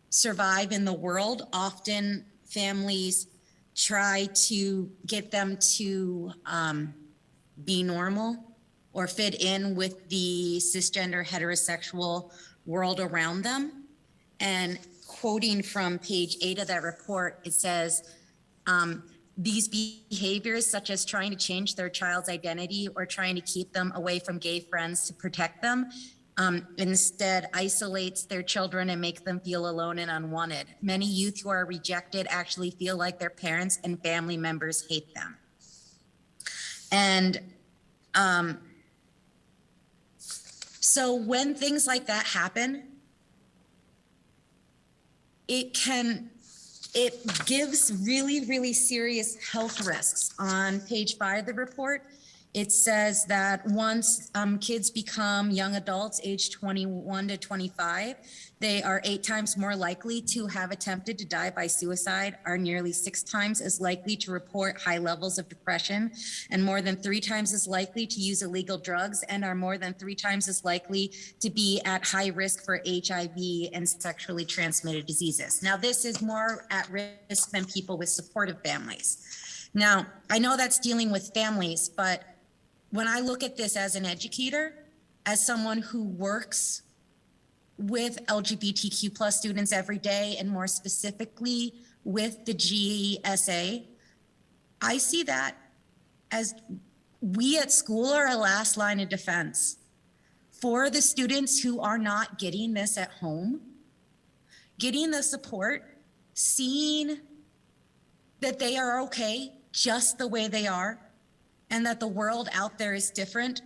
survive in the world, often families try to get them to be normal or fit in with the cisgender heterosexual world around them. And quoting from page 8 of that report, it says, These behaviors, such as trying to change their child's identity or trying to keep them away from gay friends to protect them, instead isolates their children and make them feel alone and unwanted. Many youth who are rejected actually feel like their parents and family members hate them. And so when things like that happen, it gives really, really serious health risks. On page 5 of the report, it says that once kids become young adults, age 21 to 25, they are 8 times more likely to have attempted to die by suicide, are nearly 6 times as likely to report high levels of depression, and more than 3 times as likely to use illegal drugs, and are more than 3 times as likely to be at high risk for HIV and sexually transmitted diseases. Now, this is more at risk than people with supportive families. Now, I know that's dealing with families, but when I look at this as an educator, as someone who works with LGBTQ plus students every day, and more specifically with the GSA, I see that as we at school are a last line of defense for the students who are not getting this at home, getting the support, seeing that they are okay just the way they are, and that the world out there is different,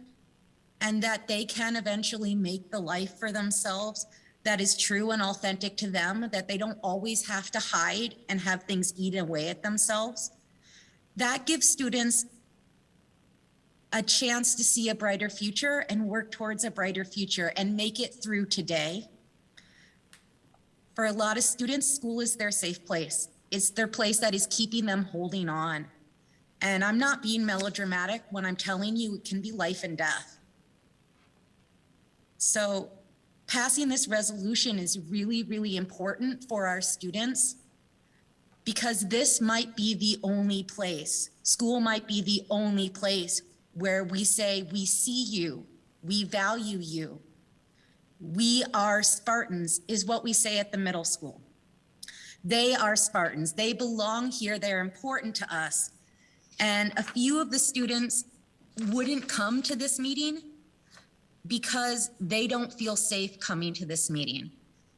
and that they can eventually make the life for themselves that is true and authentic to them, that they don't always have to hide and have things eat away at themselves. That gives students a chance to see a brighter future and work towards a brighter future and make it through today. For a lot of students, school is their safe place. It's their place that is keeping them holding on. And I'm not being melodramatic when I'm telling you it can be life and death. So passing this resolution is really, really important for our students, because this might be the only place, school might be the only place where we say, we see you, we value you. We are Spartans, is what we say at the middle school. They are Spartans, they belong here, they're important to us. And a few of the students wouldn't come to this meeting because they don't feel safe coming to this meeting.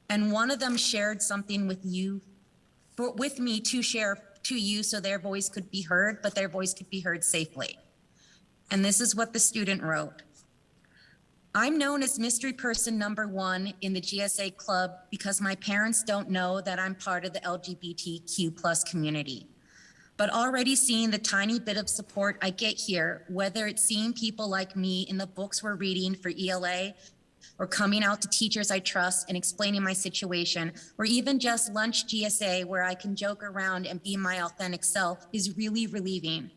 And one of them shared something with me to share to you so their voice could be heard, but their voice could be heard safely. And this is what the student wrote. I'm known as mystery person number 1 in the GSA club because my parents don't know that I'm part of the LGBTQ plus community. But already seeing the tiny bit of support I get here, whether it's seeing people like me in the books we're reading for ELA, or coming out to teachers I trust and explaining my situation, or even just lunch GSA where I can joke around and be my authentic self, is really relieving.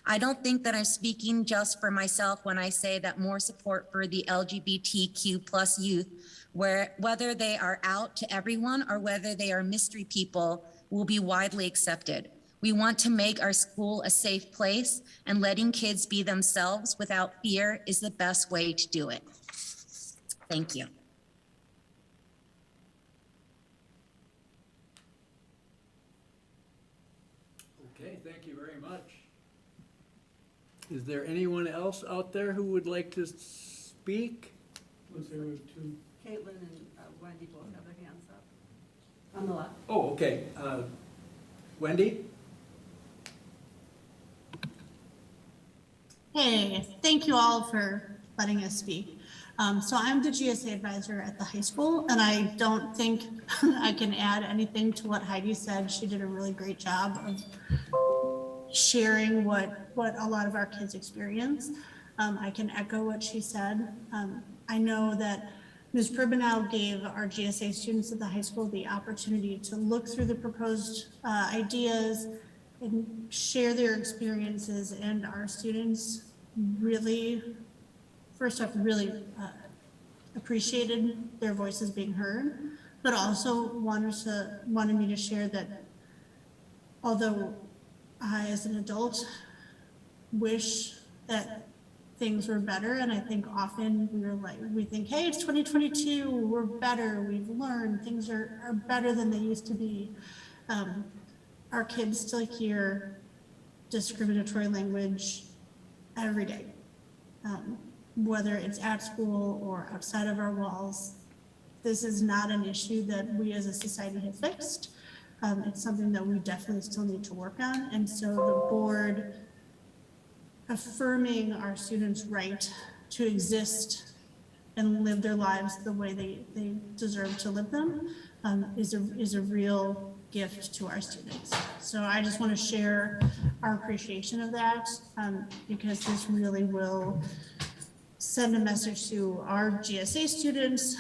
I don't think that I'm speaking just for myself when I say that more support for the LGBTQ plus youth, whether they are out to everyone or whether they are mystery people, will be widely accepted. We want to make our school a safe place, and letting kids be themselves without fear is the best way to do it. Thank you. Okay, thank you very much. Is there anyone else out there who would like to speak? Was there 2? Caitlin and Wendy both have their hands up. On the left. Oh, okay. Wendy? Hey, thank you all for letting us speak. So I'm the GSA advisor at the high school, and I don't think I can add anything to what Heidi said. She did a really great job of sharing what a lot of our kids experience. I can echo what she said. I know that Ms. Pribanow gave our GSA students at the high school the opportunity to look through the proposed ideas and share their experiences, and our students really, first off, really appreciated their voices being heard, but also wanted me to share that although I, as an adult, wish that things were better, and I think often we think, hey, it's 2022, we're better, we've learned, things are better than they used to be. our kids still hear discriminatory language every day, whether it's at school or outside of our walls. This is not an issue that we as a society have fixed. It's something that we definitely still need to work on. And so the board affirming our students' right to exist and live their lives the way they deserve to live them is a real gift to our students. So I just want to share our appreciation of that because this really will send a message to our GSA students,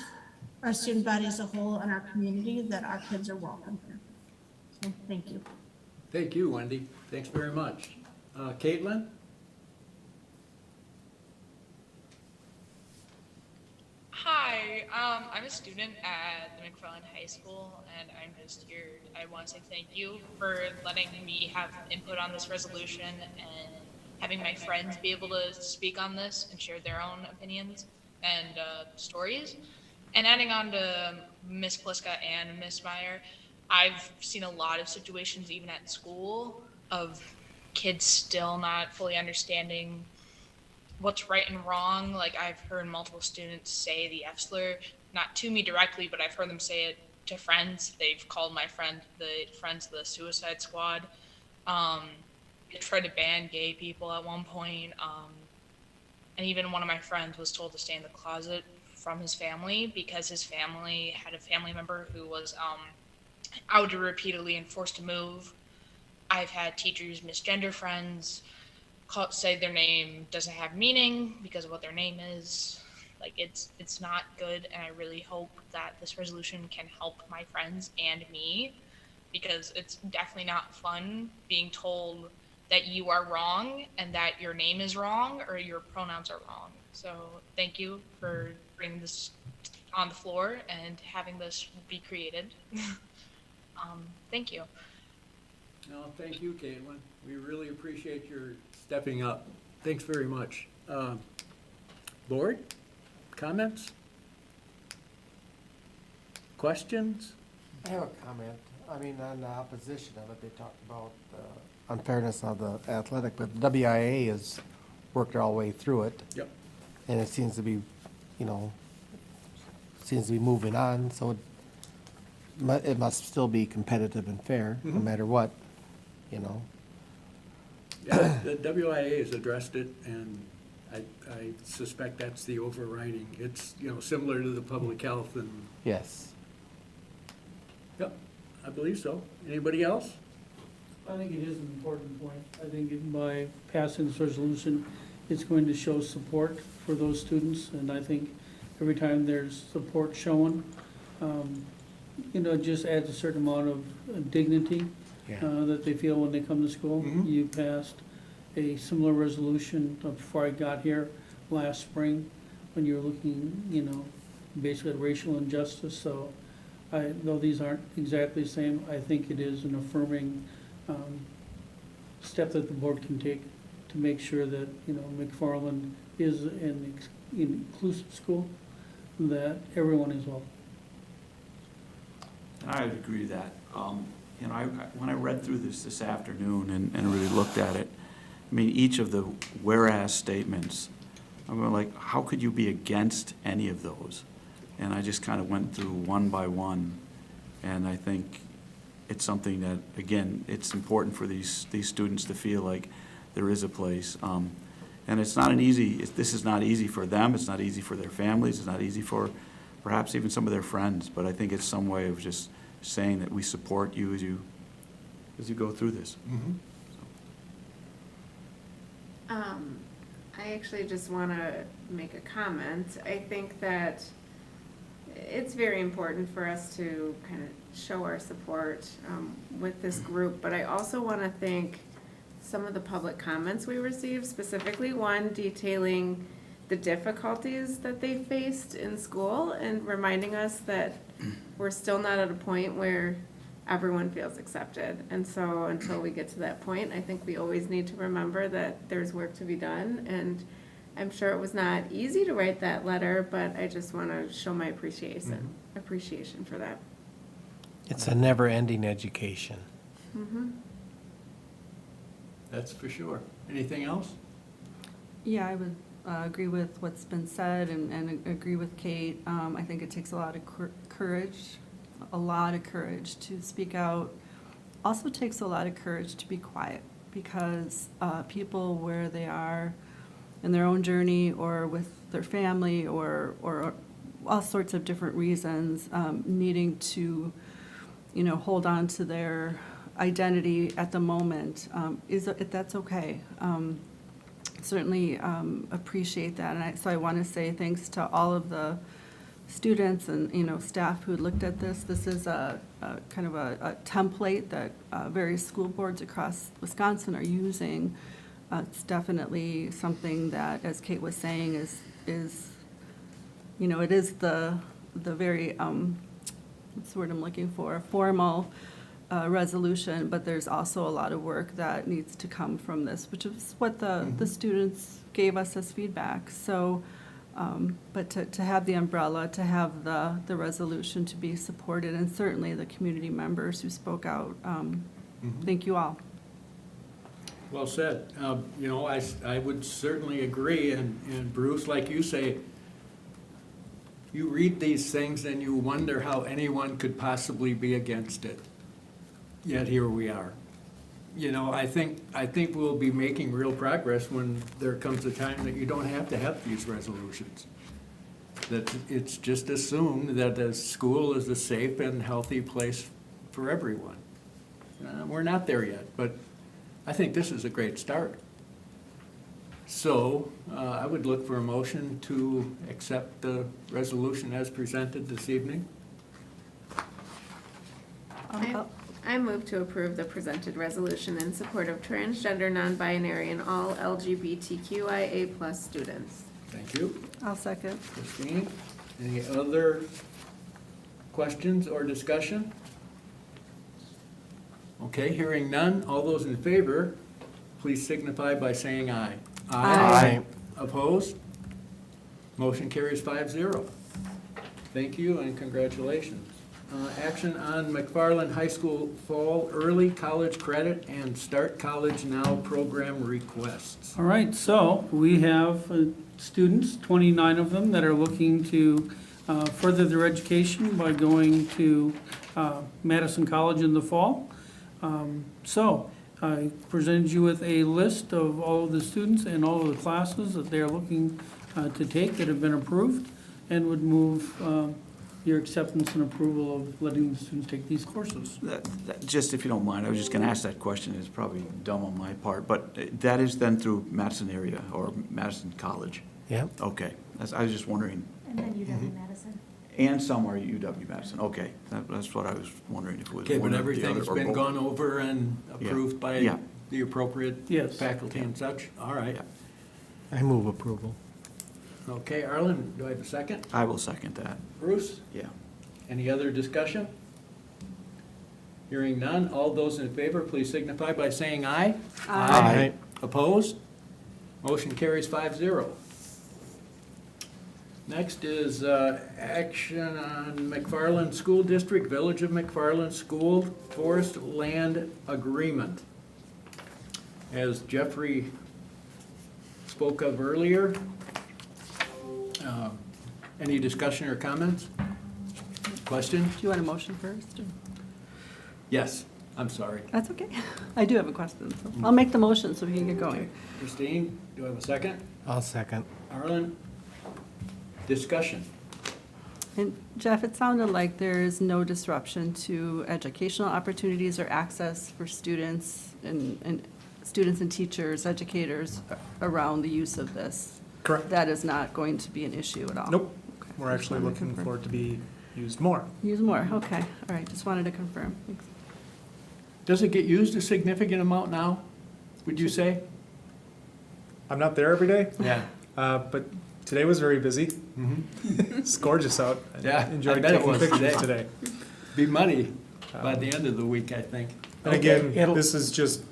our student body as a whole, and our community that our kids are welcome here. So thank you. Thank you, Wendy. Thanks very much. Caitlin? Hi, I'm a student at the McFarland High School, and I'm just here. I want to say thank you for letting me have input on this resolution and having my friends be able to speak on this and share their own opinions and stories. And adding on to Miss Pliska and Miss Meyer, I've seen a lot of situations, even at school, of kids still not fully understanding what's right and wrong. Like, I've heard multiple students say the F slur, not to me directly, but I've heard them say it to friends. They've called my friend the Suicide Squad. They tried to ban gay people at one point. And even one of my friends was told to stay in the closet from his family because his family had a family member who was outed repeatedly and forced to move. I've had teachers misgender friends, say their name doesn't have meaning because of what their name is. Like, it's not good, and I really hope that this resolution can help my friends and me, because it's definitely not fun being told that you are wrong and that your name is wrong or your pronouns are wrong. So thank you for bringing this on the floor and having this be created. Thank you. No, thank you, Caitlin. We really appreciate your stepping up. Thanks very much. Board, comments? Questions? I have a comment. I mean, on the opposition of it, they talked about the unfairness of the athletic, but the WIA has worked all the way through it. Yep. And it seems to be, moving on, so it must still be competitive and fair, no matter what, Yeah, the WIA has addressed it, and I suspect that's the overriding. It's, similar to the public health and, Yes. yep, I believe so. Anybody else? I think it is an important point. I think by passing this resolution, it's going to show support for those students, and I think every time there's support shown, it just adds a certain amount of dignity that they feel when they come to school. You passed a similar resolution before I got here last spring, when you were looking, basically at racial injustice. So though these aren't exactly the same, I think it is an affirming step that the board can take to make sure that, McFarland is an inclusive school, that everyone is welcome. I would agree with that. When I read through this afternoon and really looked at it, I mean, each of the whereas statements, I'm going like, how could you be against any of those? And I just kind of went through one by one, and I think it's something that, again, it's important for these students to feel like there is a place. And it's not this is not easy for them, it's not easy for their families, it's not easy for perhaps even some of their friends, but I think it's some way of just saying that we support you as you go through this. I actually just want to make a comment. I think that it's very important for us to kind of show our support with this group, but I also want to thank some of the public comments we received, specifically one detailing the difficulties that they faced in school and reminding us that we're still not at a point where everyone feels accepted. And so until we get to that point, I think we always need to remember that there's work to be done. And I'm sure it was not easy to write that letter, but I just want to show my appreciation for that. It's a never-ending education. That's for sure. Anything else? Yeah, I would agree with what's been said and agree with Kate. I think it takes a lot of courage to speak out. Also takes a lot of courage to be quiet, because people where they are in their own journey or with their family or all sorts of different reasons, needing to, hold on to their identity at the moment, that's okay. Certainly appreciate that, and so I want to say thanks to all of the students and staff who looked at this. This is a kind of a template that various school boards across Wisconsin are using. It's definitely something that, as Kate was saying, is it is the very what's the word I'm looking for, formal resolution, but there's also a lot of work that needs to come from this, which is what the students gave us as feedback. So, but to have the umbrella, to have the resolution to be supported, and certainly the community members who spoke out, thank you all. Well said. I would certainly agree, and Bruce, like you say, you read these things and you wonder how anyone could possibly be against it. Yet here we are. I think we'll be making real progress when there comes a time that you don't have to have these resolutions. That it's just assumed that the school is a safe and healthy place for everyone. We're not there yet, but I think this is a great start. So I would look for a motion to accept the resolution as presented this evening. I move to approve the presented resolution in support of transgender, non-binary, and all LGBTQIA+ students. Thank you. I'll second. Christine, any other questions or discussion? Okay, hearing none, all those in favor, please signify by saying aye. Aye. Opposed? Motion carries 5-0. Thank you and congratulations. Action on McFarland High School Fall Early College Credit and Start College Now program requests. All right, so we have students, 29 of them, that are looking to further their education by going to Madison College in the fall. So I presented you with a list of all of the students and all of the classes that they're looking to take that have been approved, and would move your acceptance and approval of letting the students take these courses. Just if you don't mind, I was just going to ask that question. It's probably dumb on my part, but that is then through Madison area or Madison College? Yeah. Okay. I was just wondering. And then UW-Madison. And somewhere UW-Madison. Okay. That's what I was wondering, if it was Okay, one but or the other everything's or been both. gone over and approved by the appropriate Yes. faculty and such? All right. I move approval. Okay, Arlen, do I have a second? I will second that. Bruce? Yeah. Any other discussion? Hearing none, all those in favor, please signify by saying aye. Aye. Opposed? Motion carries 5-0. Next is action on McFarland School District, Village of McFarland School Forest Land Agreement. As Jeffrey spoke of earlier, any discussion or comments? Questions? Do you want a motion first? Or? Yes, I'm sorry. That's okay. I do have a question, so I'll make the motion so we can get going. Christine, do I have a second? I'll second. Arlen? Discussion. And Jeff, it sounded like there is no disruption to educational opportunities or access for students and students and teachers, educators around the use of this. Correct. That is not going to be an issue at all. Nope. Okay. We're Just actually wanted to looking confirm. for it to be used more. Use more, okay, all right, just wanted to confirm. Thanks. Does it get used a significant amount now, would you say? I'm not there every day, Yeah. but today was very busy. It's gorgeous out. I Yeah, I enjoyed bet it taking was pictures today. today. Be muddy by the end of the week, I think. And again, It'll- this is just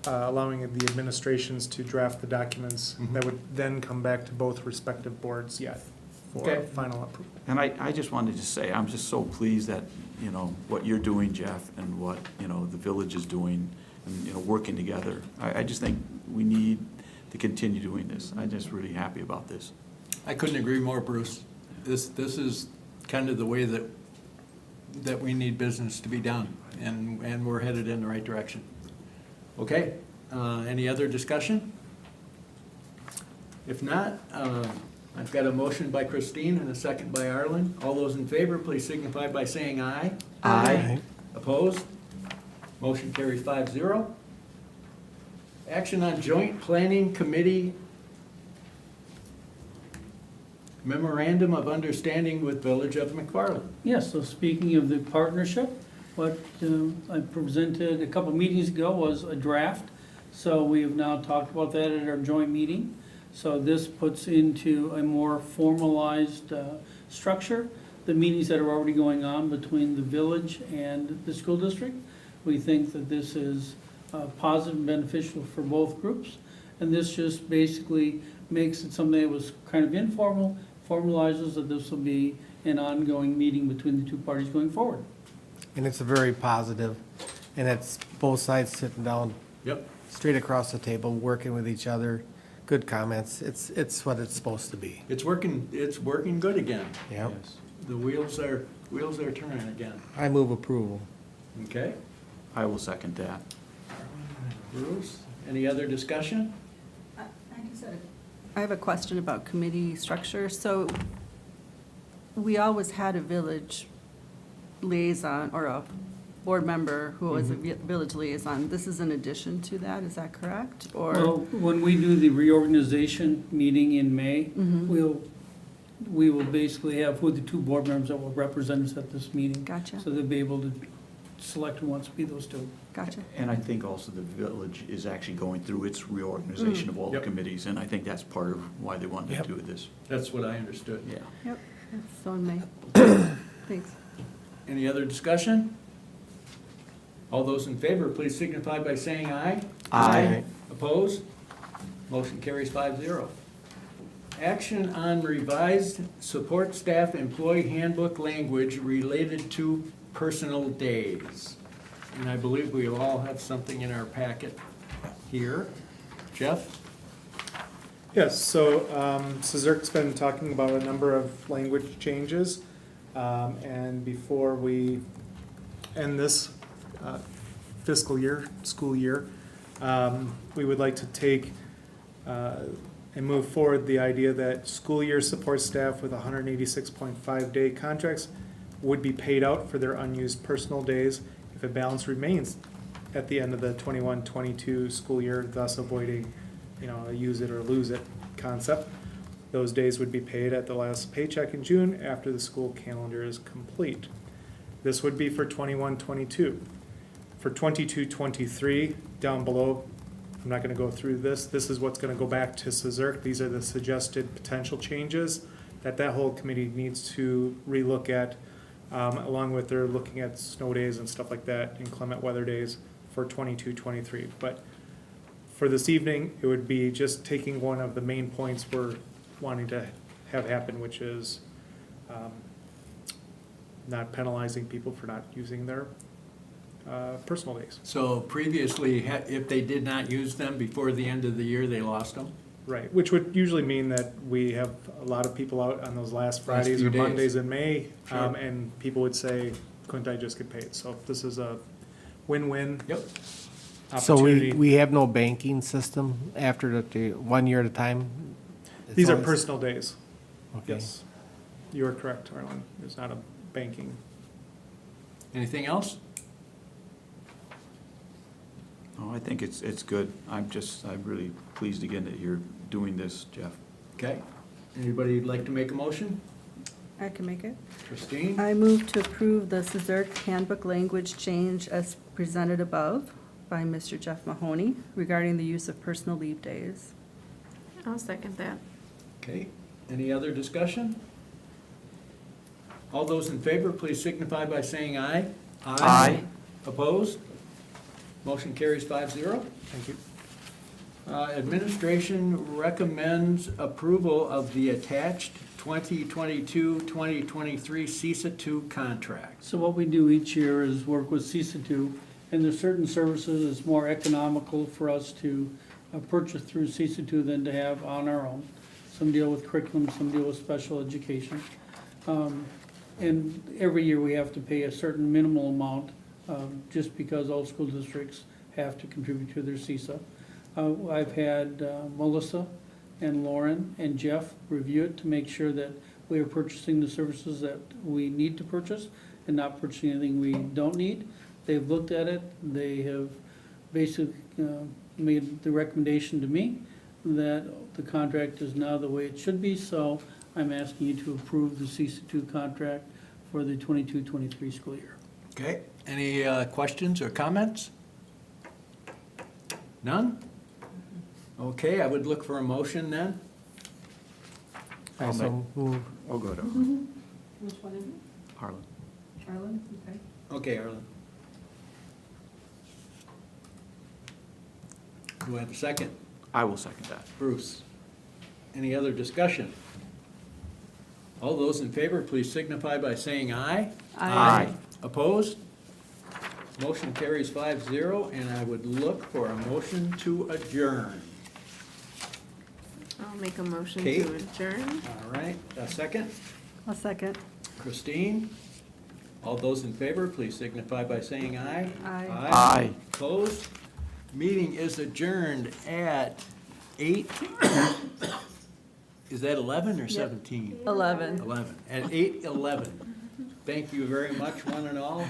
allowing the administrations to draft the documents that would then come back to both respective boards yet. for Okay. final approval. And I just wanted to say, I'm just so pleased that, what you're doing, Jeff, and what, the village is doing, and, working together. I just think we need to continue doing this. I'm just really happy about this. I couldn't agree more, Bruce. This is kind of the way that we need business to be done, and we're headed in the right direction. Okay, any other discussion? If not, I've got a motion by Christine and a second by Arlen. All those in favor, please signify by saying aye. Aye. Opposed? Motion carries 5-0. Action on joint planning committee memorandum of understanding with Village of McFarland. Yes, so speaking of the partnership, what I presented a couple meetings ago was a draft. So we have now talked about that at our joint meeting. So this puts into a more formalized structure the meetings that are already going on between the village and the school district. We think that this is positive and beneficial for both groups. And this just basically makes it something that was kind of informal, formalizes that this will be an ongoing meeting between the two parties going forward. And it's a very positive, and it's both sides sitting down Yep. straight across the table, working with each other, good comments. It's what it's supposed to be. It's working good again. Yep. Yes. The wheels are turning again. I move approval. Okay. I will second that. Bruce, any other discussion? I have a question about committee structure. So we always had a village liaison or a board member who was a village liaison. This is in addition to that, is that correct? Or Well, when we do the reorganization meeting in May, we will basically have who the two board members that will represent us at this meeting. Gotcha. So they'll be able to select who wants to be those two. Gotcha. And I think also the village is actually going through its reorganization of all the Yep. committees, and I think that's part of why they wanted Yep. to do this. That's what I understood. Yeah. Yep, that's so in May. Thanks. Any other discussion? All those in favor, please signify by saying aye. Aye. Opposed? Motion carries 5-0. Action on revised support staff employee handbook language related to personal days. And I believe we all have something in our packet here. Jeff? Yes, so Cesarc's been talking about a number of language changes. And before we end this fiscal year, school year, we would like to take and move forward the idea that school year support staff with 186.5 day contracts would be paid out for their unused personal days if a balance remains at the end of the 21-22 school year, thus avoiding, a use it or lose it concept. Those days would be paid at the last paycheck in June after the school calendar is complete. This would be for 21-22. For 22-23, down below, I'm not gonna go through this. This is what's gonna go back to Cesarc. These are the suggested potential changes that whole committee needs to relook at, along with their looking at snow days and stuff like that, inclement weather days for 22-23. But for this evening, it would be just taking one of the main points we're wanting to have happen, which is not penalizing people for not using their personal days. So previously, if they did not use them before the end of the year, they lost them? Right, which would usually mean that we have a lot of people out on those last Fridays few or days. Mondays in May, Sure. and people would say, couldn't I just get paid? So this is a win-win Yep. So opportunity. we have no banking system after the 1 year at a time? It's These are always- personal days. Okay. Yes. You are correct, Arlen. There's not a banking. Anything else? Oh, I think it's good. I'm really pleased again that you're doing this, Jeff. Okay. Anybody like to make a motion? I can make it. Christine? I move to approve the Cesarc handbook language change as presented above by Mr. Jeff Mahoney regarding the use of personal leave days. I'll second that. Okay. Any other discussion? All those in favor, please signify by saying aye. Aye. Opposed? Motion carries 5-0. Thank you. Administration recommends approval of the attached 2022-2023 CISA 2 contract. So what we do each year is work with CISA 2, and there's certain services it's more economical for us to purchase through CISA 2 than to have on our own. Some deal with curriculum, some deal with special education. And every year we have to pay a certain minimal amount, just because all school districts have to contribute to their CISA. I've had Melissa and Lauren and Jeff review it to make sure that we are purchasing the services that we need to purchase and not purchasing anything we don't need. They've looked at it, they have basically made the recommendation to me that the contract is now the way it should be, so I'm asking you to approve the CISA 2 contract for the 22-23 school year. Okay, any questions or comments? None? Okay, I would look for a motion then. I so move. Oh, go to Which one is it? Harlan. Harlan? Okay. Okay, Arlen. Do I have a second? I will second that. Bruce. Any other discussion? All those in favor, please signify by saying aye. Aye. Opposed? Motion carries 5-0, and I would look for a motion to adjourn. I'll make a motion Kate? to adjourn. All right, a second. A second. Christine? All those in favor, please signify by saying aye. Aye. Aye. Opposed? Meeting is adjourned at 8, is that 11 or 17? 11. 11, at 8:11. Thank you very much, one and all.